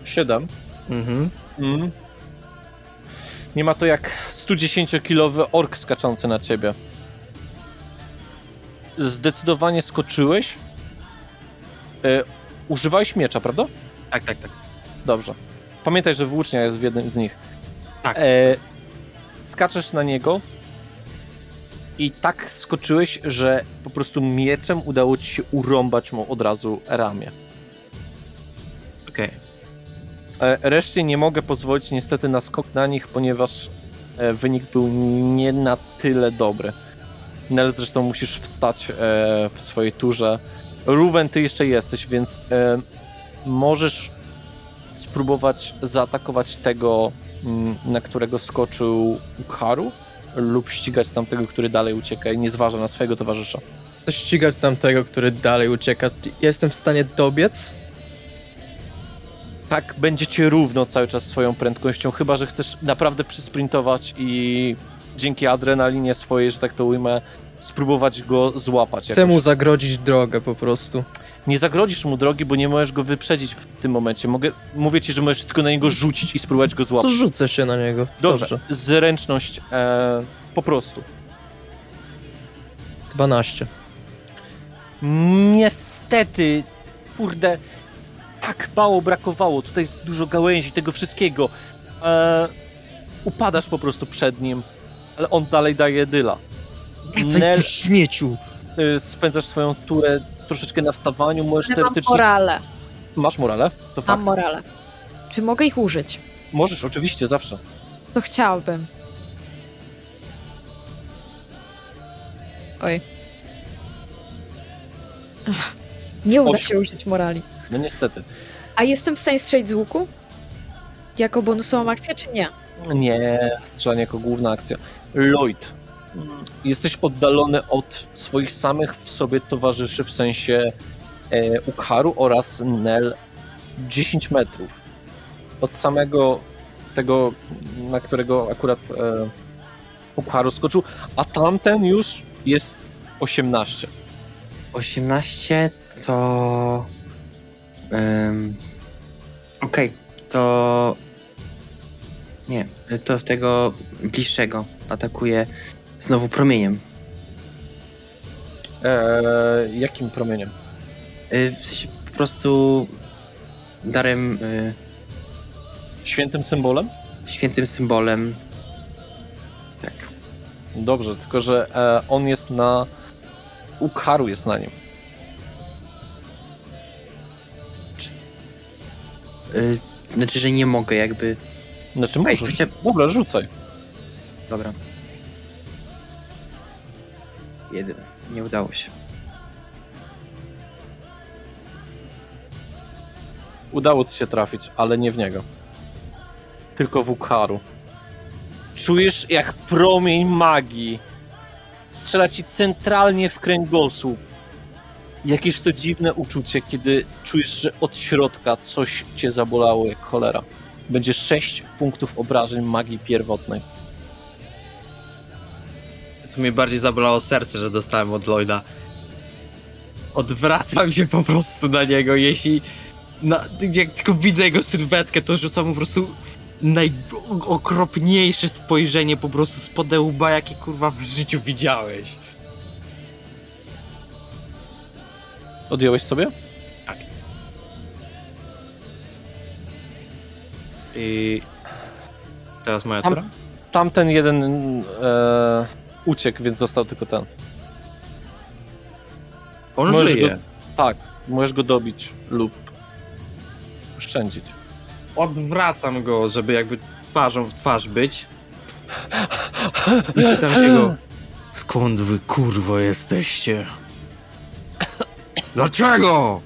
7. Mhm. Nie ma to jak 110-kilowy ork skaczący na ciebie. Zdecydowanie skoczyłeś. Używałeś miecza, prawda? Tak. Dobrze. Pamiętaj, że włócznia jest w jednym z nich. Tak. Skaczesz na niego i tak skoczyłeś, że po prostu mieczem udało ci się urąbać mu od razu ramię. Okej. Reszcie nie mogę pozwolić niestety na skok na nich, ponieważ wynik był nie na tyle dobry. Nel, zresztą musisz wstać w swojej turze. Ruben, ty jeszcze jesteś, więc możesz spróbować zaatakować tego, na którego skoczył Ukharu, lub ścigać tamtego, który dalej ucieka i nie zważa na swojego towarzysza. To ścigać tamtego, który dalej ucieka. Jestem w stanie dobiec? Tak, będziecie równo cały czas swoją prędkością, chyba że chcesz naprawdę przysprintować i dzięki adrenalinie swojej, że tak to ujmę, spróbować go złapać. Chcę jakoś. mu zagrodzić drogę po prostu. Nie zagrodzisz mu drogi, bo nie możesz go wyprzedzić w tym momencie. Mówię ci, że możesz tylko na niego rzucić i spróbować go To złapać. rzucę się na niego. Dobrze, zręczność po prostu. 12. Niestety, kurde, tak mało brakowało. Tutaj jest dużo gałęzi, tego wszystkiego. upadasz po prostu przed nim, ale on dalej daje dyla. Wracaj Nel, tu, śmieciu! spędzasz swoją turę troszeczkę na wstawaniu, możesz Ale mam teoretycznie... morale. Masz morale? To Mam fakt. morale. Czy mogę ich użyć? Możesz, oczywiście, zawsze. To chciałabym. Oj. Ach, nie uda Owszem. się użyć morali. No niestety. A jestem w stanie strzelić z łuku? Jako bonusową akcję, czy nie? Nie, strzelanie jako główna akcja. Lloyd, jesteś oddalony od swoich samych w sobie towarzyszy, w sensie Ukharu oraz Nel 10 metrów. Od samego tego, na którego akurat Ukharu skoczył, a tamten już jest 18. 18 to... Okej, to... Nie, to tego bliższego atakuje znowu promieniem. Jakim promieniem? W sensie po prostu darem, Świętym symbolem? świętym symbolem. Tak. Dobrze, tylko że on jest na... Ukharu jest na nim. Znaczy, że nie mogę jakby... Znaczy Ej, możesz. chcia- Dobra, rzucaj. Dobra. 1. Nie udało się. Udało ci się trafić, ale nie w niego. Tylko w Ukharu. Czujesz, jak promień magii strzela ci centralnie w kręgosłup. Jakież to dziwne uczucie, kiedy czujesz, że od środka coś cię zabolało jak cholera. Będzie 6 punktów obrażeń magii pierwotnej. To mnie bardziej zabolało serce, że dostałem od Lloyda. Odwracam się po prostu na niego, jeśli... jak tylko widzę jego sylwetkę, to rzucam po prostu najokropniejsze spojrzenie po prostu spod łba, jakie kurwa w życiu widziałeś. Odjąłeś sobie? I... Teraz moja Tam- tura? Tamten jeden uciekł, więc został tylko ten. On Możesz żyje. go- Tak, możesz go dobić lub oszczędzić. Odwracam go, żeby jakby twarzą w twarz być. I pytam się go, skąd wy kurwo jesteście? Dlaczego?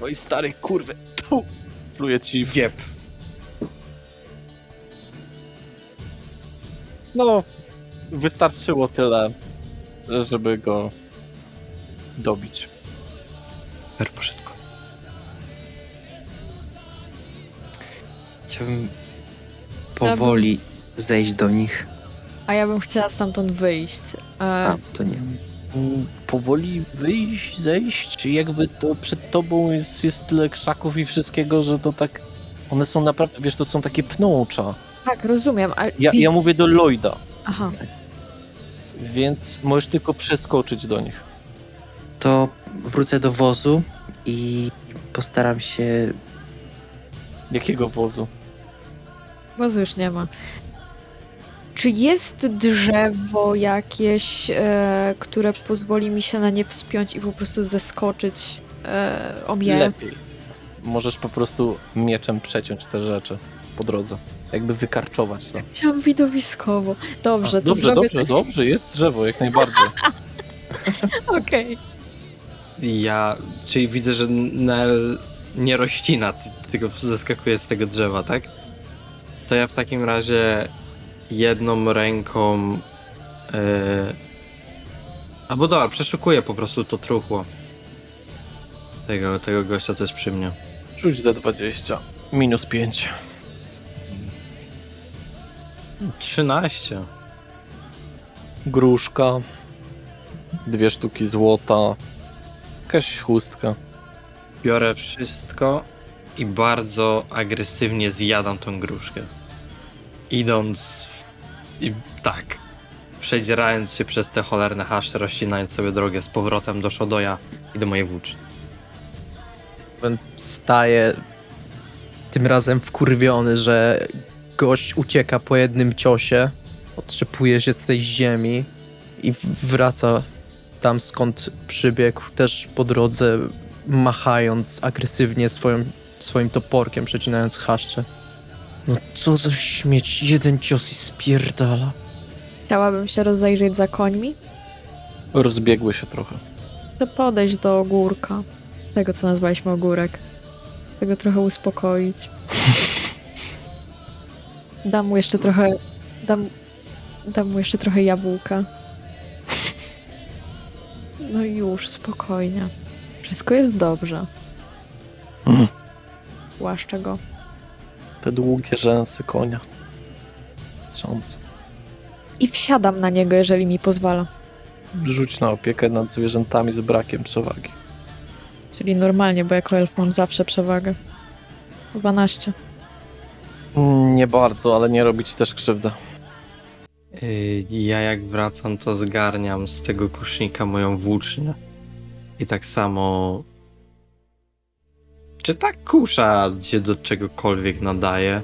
No i stary kurwy. Pluje ci w... Giep. No, wystarczyło tyle, żeby go dobić. Per poszedł. Chciałbym powoli zejść do nich. A ja bym chciała stamtąd wyjść. A, to nie. Powoli wyjść, zejść, jakby to przed tobą jest tyle krzaków i wszystkiego, że to tak... One są naprawdę, wiesz, to są takie pnącza. Tak, rozumiem, ale... Ja mówię do Lloyda, Aha, więc możesz tylko przeskoczyć do nich. To wrócę do wozu i postaram się... Jakiego wozu? wozu już nie ma. Czy jest drzewo jakieś, które pozwoli mi się na nie wspiąć i po prostu zeskoczyć, omijając? Lepiej. Możesz po prostu mieczem przeciąć te rzeczy po drodze. Jakby wykarczować to. Chciałam widowiskowo. Dobrze, to Dobrze, zrobię dobrze, jest drzewo, jak najbardziej. Okej. Czyli widzę, że Nel nie rościna, tylko zeskakuje z tego drzewa, tak? To ja w takim razie jedną ręką... Albo dobra, przeszukuję po prostu to truchło. Tego gościa, co jest przy mnie. Rzuć D20. -5. 13. Gruszka. 2 sztuki złota. Jakaś chustka. Biorę wszystko i bardzo agresywnie zjadam tą gruszkę. Idąc i tak, przedzierając się przez te cholerne haszcze, rozcinając sobie drogę z powrotem do Shodoya i do mojej włóczni. Staje tym razem wkurwiony, że gość ucieka po jednym ciosie, otrzepuje się z tej ziemi i wraca tam, skąd przybiegł, też po drodze machając agresywnie swoim toporkiem, przecinając chaszcze. No co za śmieć, jeden cios i spierdala. Chciałabym się rozejrzeć za końmi, Rozbiegły się trochę. chcę podejść do ogórka, tego co nazwaliśmy ogórek. Chcę go trochę uspokoić. Dam mu jeszcze trochę... Dam mu jeszcze trochę jabłka. No już, spokojnie. Wszystko jest dobrze. Mm. Łaszczę go. Te długie rzęsy konia. Trzące. I wsiadam na niego, jeżeli mi pozwala. Rzuć na opiekę nad zwierzętami z brakiem przewagi. Czyli normalnie, bo jako elf mam zawsze przewagę. 12. Nie bardzo, ale nie robić też krzywdę. Ja jak wracam, to zgarniam z tego kusznika moją włócznię. I tak samo... Czy ta kusza się do czegokolwiek nadaje?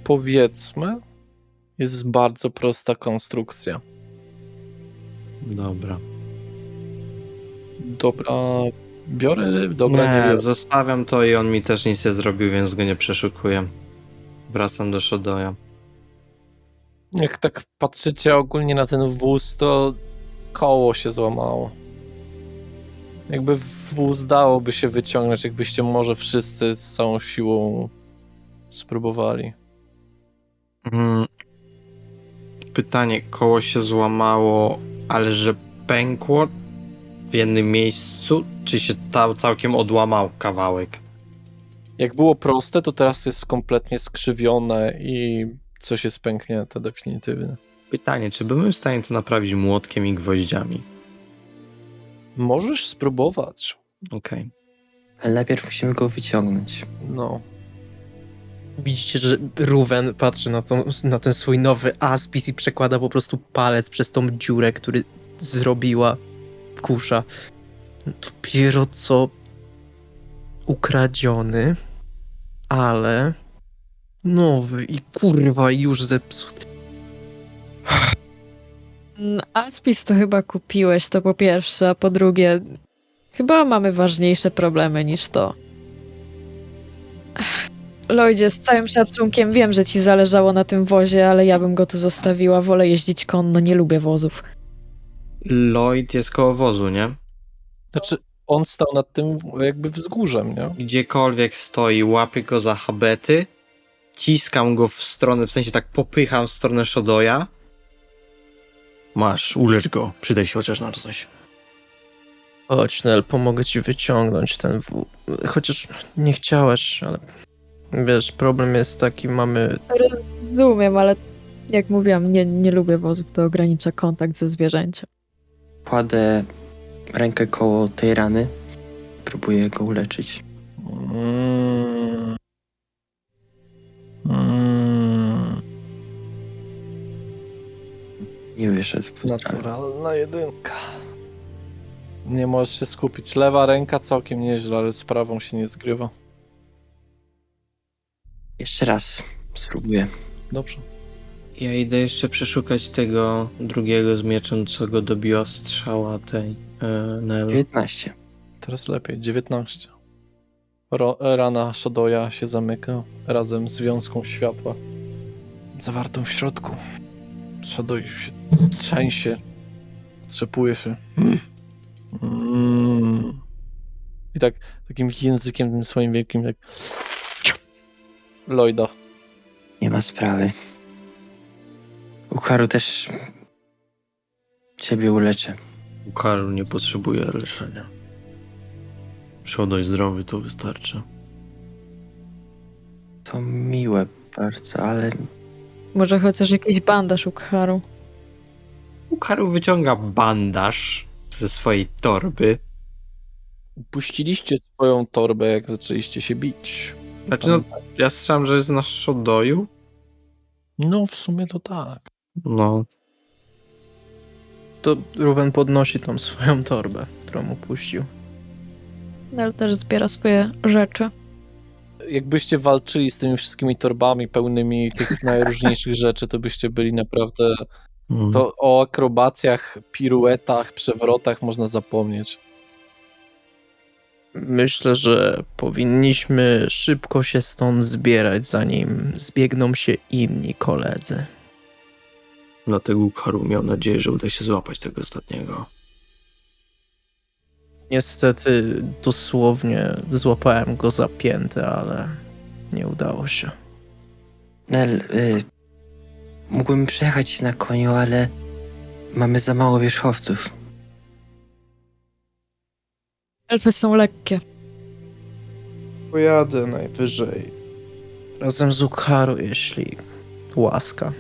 Powiedzmy, jest bardzo prosta konstrukcja. Dobra. Dobra, biorę, dobra, nie Nie, biorę. zostawiam to i on mi też nic nie zrobił, więc go nie przeszukuję. Wracam do Shodoya. Jak tak patrzycie ogólnie na ten wóz, to koło się złamało. Jakby wóz dałoby się wyciągnąć, jakbyście może wszyscy z całą siłą spróbowali. Pytanie, koło się złamało, ale że pękło w jednym miejscu, czy się całkiem odłamał kawałek? Jak było proste, to teraz jest kompletnie skrzywione i coś jest pęknięte definitywnie. Pytanie, czy byłem w stanie to naprawić młotkiem i gwoździami? Możesz spróbować. Okej. Ale najpierw musimy go wyciągnąć. No. Widzicie, że Ruwen patrzy na ten swój nowy aspis i przekłada po prostu palec przez tą dziurę, który zrobiła kusza. Dopiero co ukradziony, ale nowy i kurwa już zepsuty. Aspis to chyba kupiłeś, to po pierwsze, a po drugie, chyba mamy ważniejsze problemy niż to. Lloydzie, z całym szacunkiem, wiem, że ci zależało na tym wozie, ale ja bym go tu zostawiła. Wolę jeździć konno, nie lubię wozów. Lloyd jest koło wozu, nie? Znaczy, on stał nad tym jakby wzgórzem, nie? Gdziekolwiek stoi, łapię go za habety, ciskam go w stronę, w sensie tak popycham w stronę Shodoya. Masz, ulecz go, przydaj się chociaż na coś. Chodź, Nel, pomogę ci wyciągnąć ten Chociaż nie chciałeś, ale wiesz, problem jest taki, mamy... Rozumiem, ale jak mówiłam, nie lubię wozów, to ogranicza kontakt ze zwierzęciem. Kładę rękę koło tej rany. Próbuję go uleczyć. Nie wyszedł w stronę. Naturalna jedynka. Nie możesz się skupić. Lewa ręka całkiem nieźle, ale z prawą się nie zgrywa. Jeszcze raz spróbuję. Dobrze. Ja idę jeszcze przeszukać tego drugiego z mieczem, co go dobiła strzała tej Nel. 19. Teraz lepiej. 19. Rana Shodoya się zamyka razem z wiązką światła zawartą w środku. Shodoy się trzęsie. Trzepuje się. I tak takim językiem tym swoim wielkim jak Lloyda. Nie ma sprawy. Ukaru też ciebie uleczę. Ukaru nie potrzebuje leczenia. Shodoy zdrowy, to wystarczy. To miłe bardzo, ale Może chociaż jakiś bandaż u Kharu. Ukaru wyciąga bandaż ze swojej torby. Upuściliście swoją torbę, jak zaczęliście się bić. Znaczy, no, ja słyszałem, że jest na Shodoyu. No, w sumie to tak. No, To Ruwen podnosi tą swoją torbę, którą upuścił. Nel też zbiera swoje rzeczy. jakbyście walczyli z tymi wszystkimi torbami pełnymi tych najróżniejszych rzeczy, to byście byli naprawdę... To o akrobacjach, piruetach, przewrotach można zapomnieć. Myślę, że powinniśmy szybko się stąd zbierać, zanim zbiegną się inni koledzy. Dlatego Karu miał nadzieję, że uda się złapać tego ostatniego. Niestety dosłownie złapałem go za piętę, ale nie udało się. Nel, mógłbym przejechać na koniu, ale mamy za mało wierzchowców. Elfy są lekkie. Pojadę najwyżej razem z Ukaru, jeśli łaska.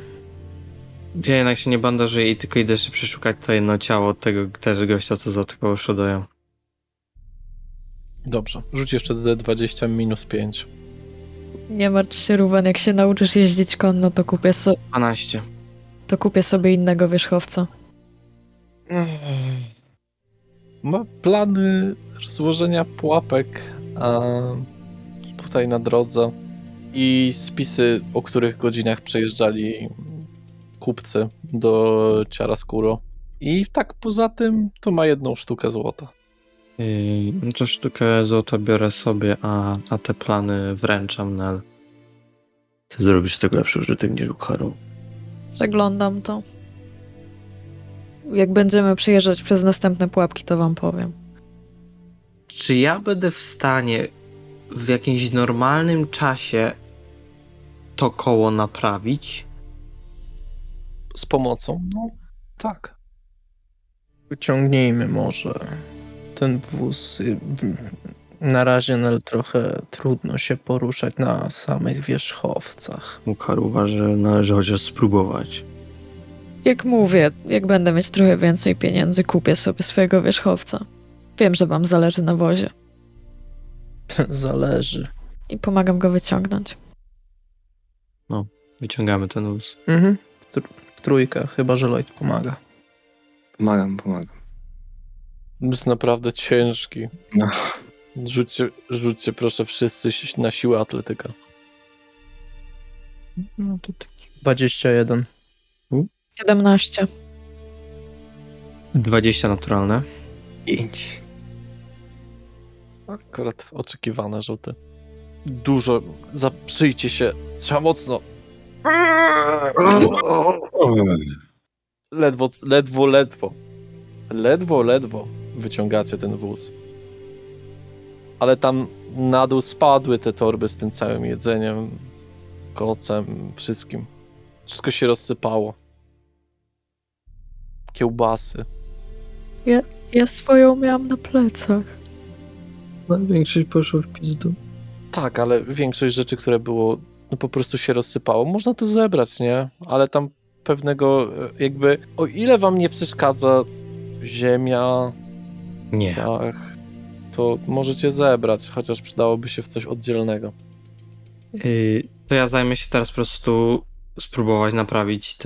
Ja jednak się nie bandażuję i tylko idę jeszcze przeszukać to jedno ciało tego też gościa, co zaatakował Shodoya. Dobrze, rzuć jeszcze D20 minus 5. Nie martw się, Ruben, jak się nauczysz jeździć konno, to kupię sobie innego wierzchowca. Ma plany złożenia pułapek tutaj na drodze i spisy, o których godzinach przejeżdżali kupcy do Chiaroscuro. I tak poza tym to ma 1 sztukę złota. No to sztukę złota biorę sobie, a te plany wręczam Nel. Ty zrobisz z tego lepszy użytek niż Karu. Przeglądam to. Jak będziemy przejeżdżać przez następne pułapki, to wam powiem. Czy ja będę w stanie w jakimś normalnym czasie to koło naprawić? Z pomocą? No, tak. Wyciągnijmy może ten wóz. Na razie trochę trudno się poruszać na samych wierzchowcach. Karu uważa, że należy chociaż spróbować. Jak mówię, jak będę mieć trochę więcej pieniędzy, kupię sobie swojego wierzchowca. Wiem, że wam zależy na wozie. Zależy. I pomagam go wyciągnąć. Wyciągamy ten wóz. Mhm. W trójkę, chyba że Lloyd pomaga. Pomagam. Jest naprawdę ciężki. No. Rzućcie proszę wszyscy na siłę atletyka. No to taki. 21. 17. 20 naturalne. 5. Akurat oczekiwane rzuty. Dużo. Zaprzyjcie się. Trzeba mocno. Ledwo wyciągacie ten wóz. Ale tam na dół spadły te torby z tym całym jedzeniem, kocem, wszystkim. Wszystko się rozsypało. Kiełbasy. Ja swoją miałam na plecach. Większość poszło w pizdu. Tak, ale większość rzeczy, które było, no po prostu się rozsypało. Można to zebrać, nie? Ale tam pewnego jakby, o ile wam nie przeszkadza ziemia, Nie. dach, to możecie zebrać, chociaż przydałoby się w coś oddzielnego. To ja zajmę się teraz po prostu spróbować naprawić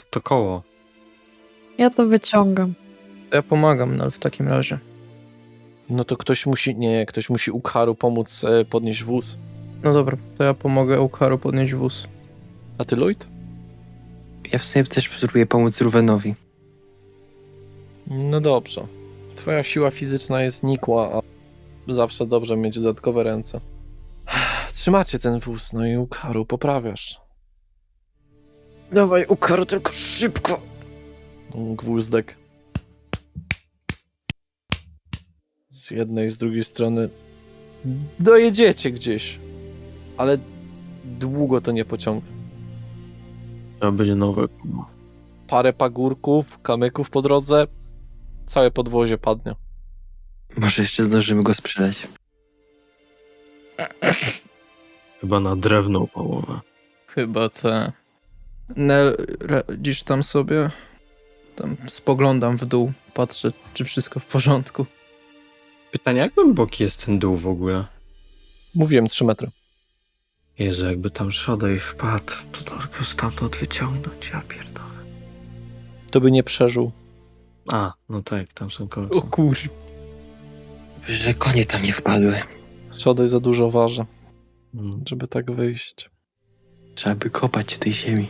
to koło. Ja to wyciągam. Ja pomagam w takim razie. No to ktoś musi Ukharu pomóc podnieść wóz. No dobra, to ja pomogę Ukaru podnieść wóz. A ty, Lloyd? Ja w sumie też spróbuję pomóc Ruvenowi. No dobrze. Twoja siła fizyczna jest nikła, a zawsze dobrze mieć dodatkowe ręce. Trzymacie ten wóz, no i Ukharu poprawiasz. Dawaj, Ukaru, tylko szybko! Gwózdek. Z jednej, z drugiej strony dojedziecie gdzieś, ale długo to nie pociągnie. To będzie nowe. Parę pagórków, kamyków po drodze, całe podwozie padnie. Może jeszcze zdążymy go sprzedać. Chyba na drewną połowę. Chyba te... Radzisz tam sobie? Tam spoglądam w dół, patrzę, czy wszystko w porządku. Pytanie, jak głęboki jest ten dół w ogóle? Mówiłem 3 metry. Jezu, jakby tam Shodoy wpadł, to tylko stamtąd wyciągnąć, ja pierdolę. To by nie przeżył. A, no tak, tam są końce. O kur... Że konie tam nie wpadły. Szodej za dużo waży. żeby tak wyjść. Trzeba by kopać w tej ziemi.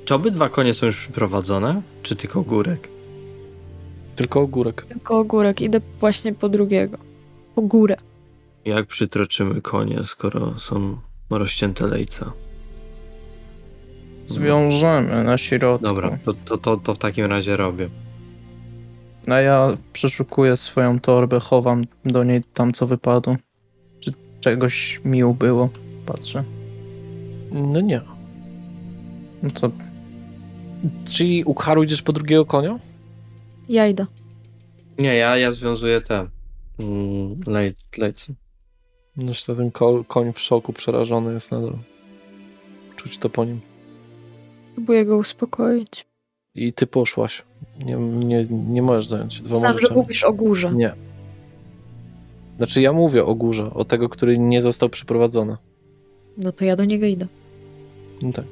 Czy obydwa konie są już przyprowadzone? Czy tylko Górek? Tylko ogórek. Tylko ogórek, idę właśnie po drugiego. Po górę. Jak przytroczymy konie, skoro są rozcięte lejca? Zwiążemy na środku. Dobra, to w takim razie robię. A ja przeszukuję swoją torbę, chowam do niej tam, co wypadło. Czy czegoś mi ubyło? Patrzę. No nie. No to Czyli Ukharu idziesz po drugiego konia? Ja idę. Nie, ja związuję te lejce. Zresztą ten koń w szoku, przerażony jest nadal. Czuć to po nim. Próbuję go uspokoić. I ty poszłaś. Nie możesz zająć się 2 Znam, że rzeczami. mówisz o górze. Nie. Znaczy ja mówię o górze, o tego, który nie został przyprowadzony. No to ja do niego idę. No tak.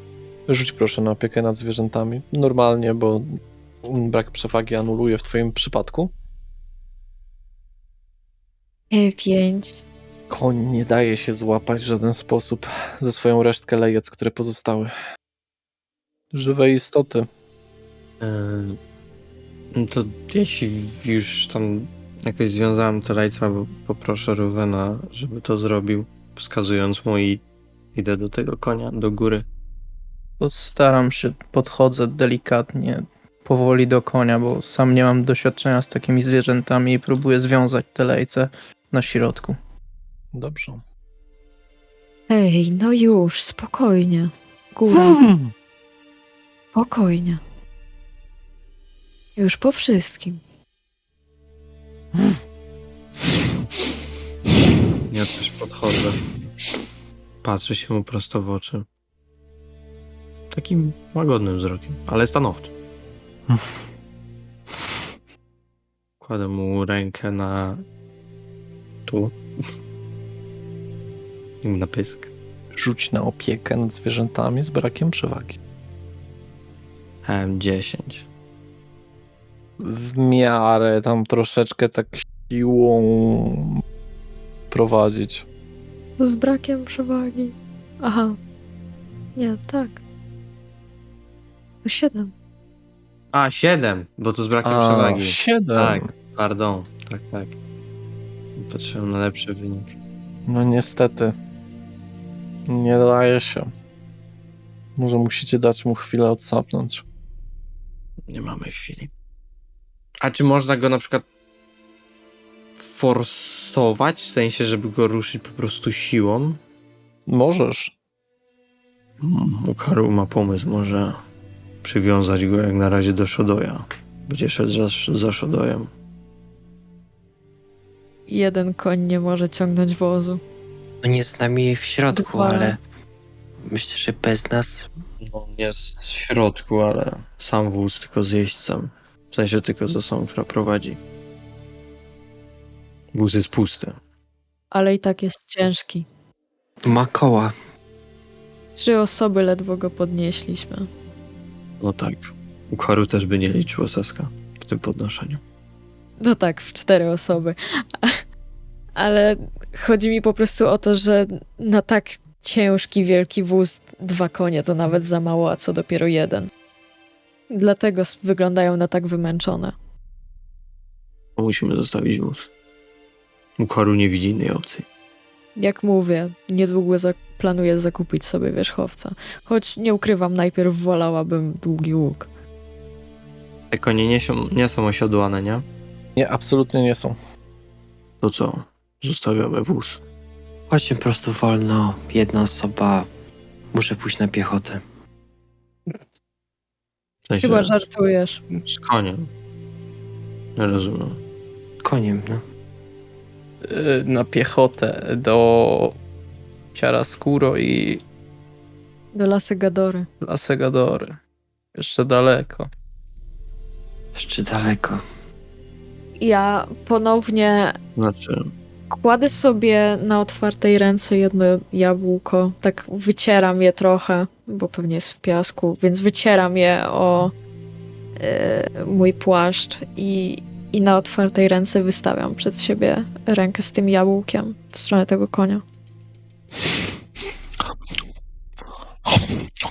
Rzuć proszę na opiekę nad zwierzętami. Normalnie, bo brak przewagi anuluje w twoim przypadku. 5. Koń nie daje się złapać w żaden sposób ze swoją resztkę lejec, które pozostały. Żywe istoty. To jeśli już tam jakoś związałem te lejca, bo poproszę Ruvena, żeby to zrobił, wskazując mu i idę do tego konia, do góry. To staram się, podchodzę delikatnie, powoli do konia, bo sam nie mam doświadczenia z takimi zwierzętami i próbuję związać te lejce na środku. Dobrze. Ej, no już, spokojnie. Góra. Spokojnie. Już po wszystkim. Ja też podchodzę. Patrzę się mu prosto w oczy. Takim łagodnym wzrokiem, ale stanowczym. Kładę mu rękę na tu i na pysk. Rzuć na opiekę nad zwierzętami z brakiem przewagi. M10. W miarę tam troszeczkę tak siłą prowadzić. To z brakiem przewagi. Aha. Nie, tak. To 7. A, 7, bo to z brakiem przewagi. 7. Tak, pardon. Tak. Patrzyłem na lepszy wynik. No niestety. Nie daje się. Może musicie dać mu chwilę odsapnąć. Nie mamy chwili. A czy można go na przykład forsować? W sensie, żeby go ruszyć po prostu siłą? Możesz. Ukharu ma pomysł, może przywiązać go jak na razie do Shodoya. Będzie szedł za Shodoyem. Jeden koń nie może ciągnąć wozu. On jest z nami w środku, Dokładnie. ale myślę, że bez nas No, on jest w środku, ale sam wóz tylko z jeźdźcem. W sensie tylko z osobą, która prowadzi. Wóz jest pusty. Ale i tak jest ciężki. ma koła. 3 osoby ledwo go podnieśliśmy. No tak. Ukharu też by nie liczyło Saska w tym podnoszeniu. No tak, w 4 osoby. Ale chodzi mi po prostu o to, że na tak ciężki, wielki wóz 2 konie to nawet za mało, a co dopiero 1. Dlatego wyglądają na tak wymęczone. Musimy zostawić wóz. Ukharu nie widzi innej opcji. Jak mówię, niedługo planuję zakupić sobie wierzchowca. Choć nie ukrywam, najpierw wolałabym długi łuk. Te konie nie są osiodłane, nie? Nie, absolutnie nie są. To co? Zostawiamy wóz. Chodźmy po prostu wolno. Jedna osoba. Muszę pójść na piechotę. W sensie Chyba żartujesz. z koniem. Nie rozumiem. Koniem, no. Na piechotę do Chiaroscuro i Do Lasy Gadory. La Segadory. Jeszcze daleko. Jeszcze daleko. Ja ponownie Znaczy, kładę sobie na otwartej ręce jedno jabłko, tak wycieram je trochę, bo pewnie jest w piasku, więc wycieram je o mój płaszcz i i na otwartej ręce wystawiam przed siebie rękę z tym jabłkiem w stronę tego konia.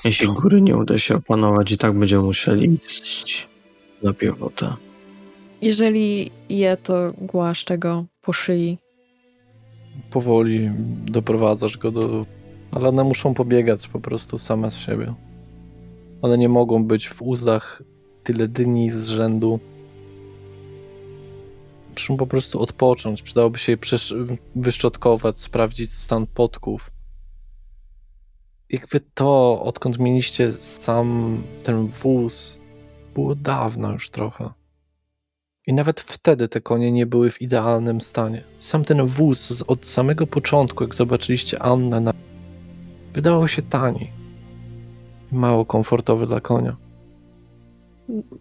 Jeśli góry nie uda się opanować, i tak będziemy musieli iść na piechotę. Jeżeli je, to głaszczę go po szyi. Powoli doprowadzasz go do... Ale one muszą pobiegać po prostu same z siebie. One nie mogą być w uzdach tyle dni z rzędu. Muszą po prostu odpocząć. Przydałoby się je wyszczotkować, sprawdzić stan podków. Jakby to, odkąd mieliście sam ten wóz, było dawno już trochę. I nawet wtedy te konie nie były w idealnym stanie. Sam ten wóz od samego początku, jak zobaczyliście Annę, wydawał się tani. I mało komfortowy dla konia.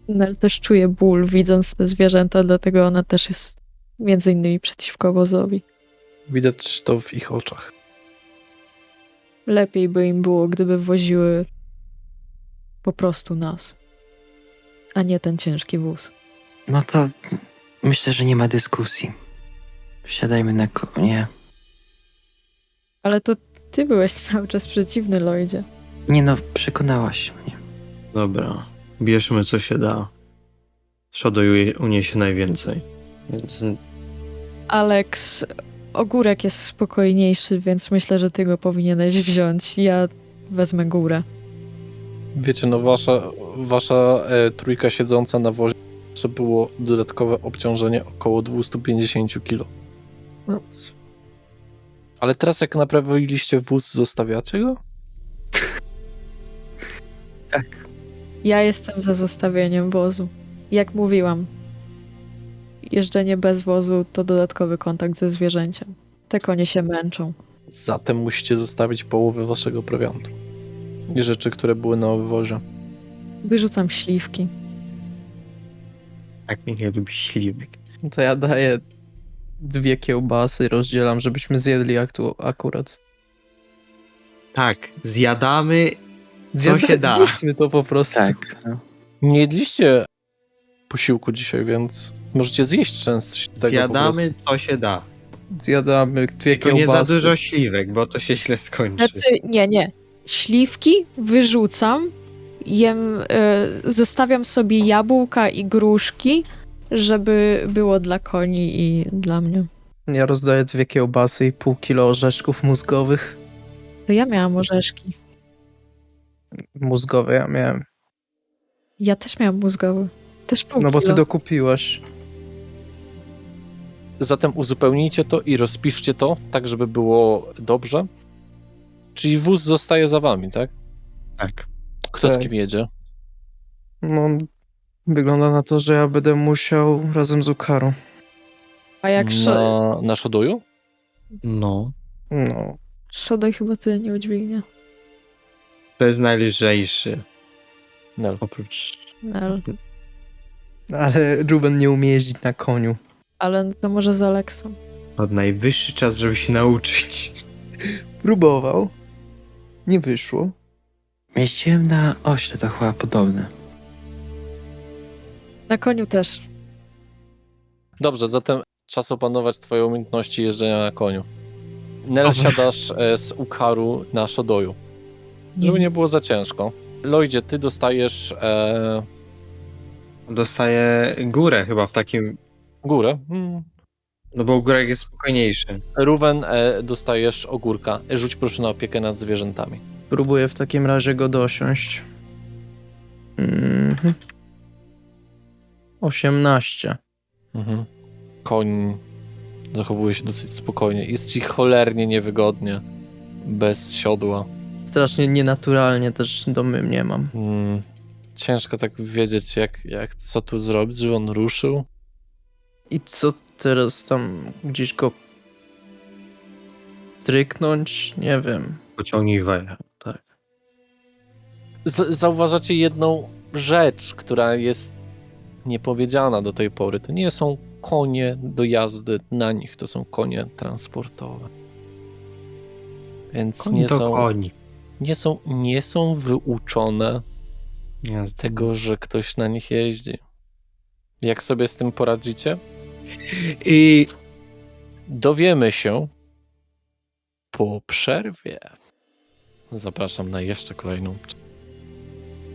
Nel też czuje ból, widząc te zwierzęta, dlatego ona też jest między innymi przeciwko wozowi. Widać to w ich oczach. Lepiej by im było, gdyby woziły po prostu nas, a nie ten ciężki wóz. No to myślę, że nie ma dyskusji. Wsiadajmy na konie. Ale to ty byłeś cały czas przeciwny, Lloydzie. Nie no, przekonałaś mnie. Dobra, bierzmy co się da. Shadow uniesie najwięcej, więc Alex, ogórek jest spokojniejszy, więc myślę, że ty go powinieneś wziąć. Ja wezmę górę. Wiecie, no wasza trójka siedząca na wozie to było dodatkowe obciążenie około 250 kg. Więc... Ale teraz jak naprawiliście wóz, zostawiacie go? Tak. Ja jestem za zostawieniem wozu. Jak mówiłam, jeżdżenie bez wozu to dodatkowy kontakt ze zwierzęciem. Te konie się męczą. Zatem musicie zostawić połowę waszego prowiantu. I rzeczy, które były na wozie. Wyrzucam śliwki. tak mnie nie lubi śliwek. No to ja daję 2 kiełbasy, rozdzielam, żebyśmy zjedli akurat. Tak, zjadamy co się da. Zjedzmy to po prostu. Tak. No. Nie jedliście posiłku dzisiaj, więc możecie zjeść część tego po Zjadamy co się da. Zjadamy 2 Tylko kiełbasy. nie za dużo śliwek, bo to się źle skończy. Znaczy, nie. Śliwki wyrzucam, zostawiam sobie jabłka i gruszki, żeby było dla koni i dla mnie. Ja rozdaję 2 kiełbasy i pół kilo orzeszków mózgowych. To ja miałam orzeszki. Mózgowe ja miałem. Ja też miałam mózgowy. Też pół No bo kilo. ty dokupiłaś. Zatem uzupełnijcie to i rozpiszcie to, tak żeby było dobrze. Czyli wóz zostaje za wami, tak? Tak. Kto z Tak. kim jedzie? No, wygląda na to, że ja będę musiał razem z Ukarą. A jak Na Shodoju? No. No, Szodoj chyba tyle nie udźwignie. To jest najlżejszy. Nel. Oprócz... Nel. ale Ruben nie umie jeździć na koniu. Ale to może z Aleksą. Od najwyższy czas, żeby się nauczyć. Próbował. Nie wyszło. Mieściłem na ośle, to chyba podobne. Na koniu też. Dobrze, zatem czas opanować twoje umiejętności jeżdżenia na koniu. Nel, Dobra. siadasz z Ukaru na Shodoju. Żeby nie było za ciężko. Lloydzie, ty dostajesz Dostaję górę chyba w takim... górę. No bo górek jest spokojniejszy. Ruben, dostajesz ogórka. Rzuć proszę na opiekę nad zwierzętami. Próbuję w takim razie go dosiąść. 18. Koń zachowuje się dosyć spokojnie. Jest ci cholernie niewygodnie. Bez siodła. Strasznie nienaturalnie też domy nie mam. Ciężko tak wiedzieć, co tu zrobić, żeby on ruszył. I co teraz tam gdzieś go stryknąć? Nie wiem. Pociągnij wajchę, tak. Zauważacie jedną rzecz, która jest niepowiedziana do tej pory. To nie są konie do jazdy na nich, to są konie transportowe. Więc Koń to koń. nie są wyuczone Jasne. tego, że ktoś na nich jeździ. Jak sobie z tym poradzicie? I Dowiemy się po przerwie. Zapraszam na jeszcze kolejną.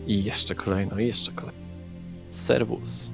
I jeszcze kolejną, i jeszcze kolejną. Serwus.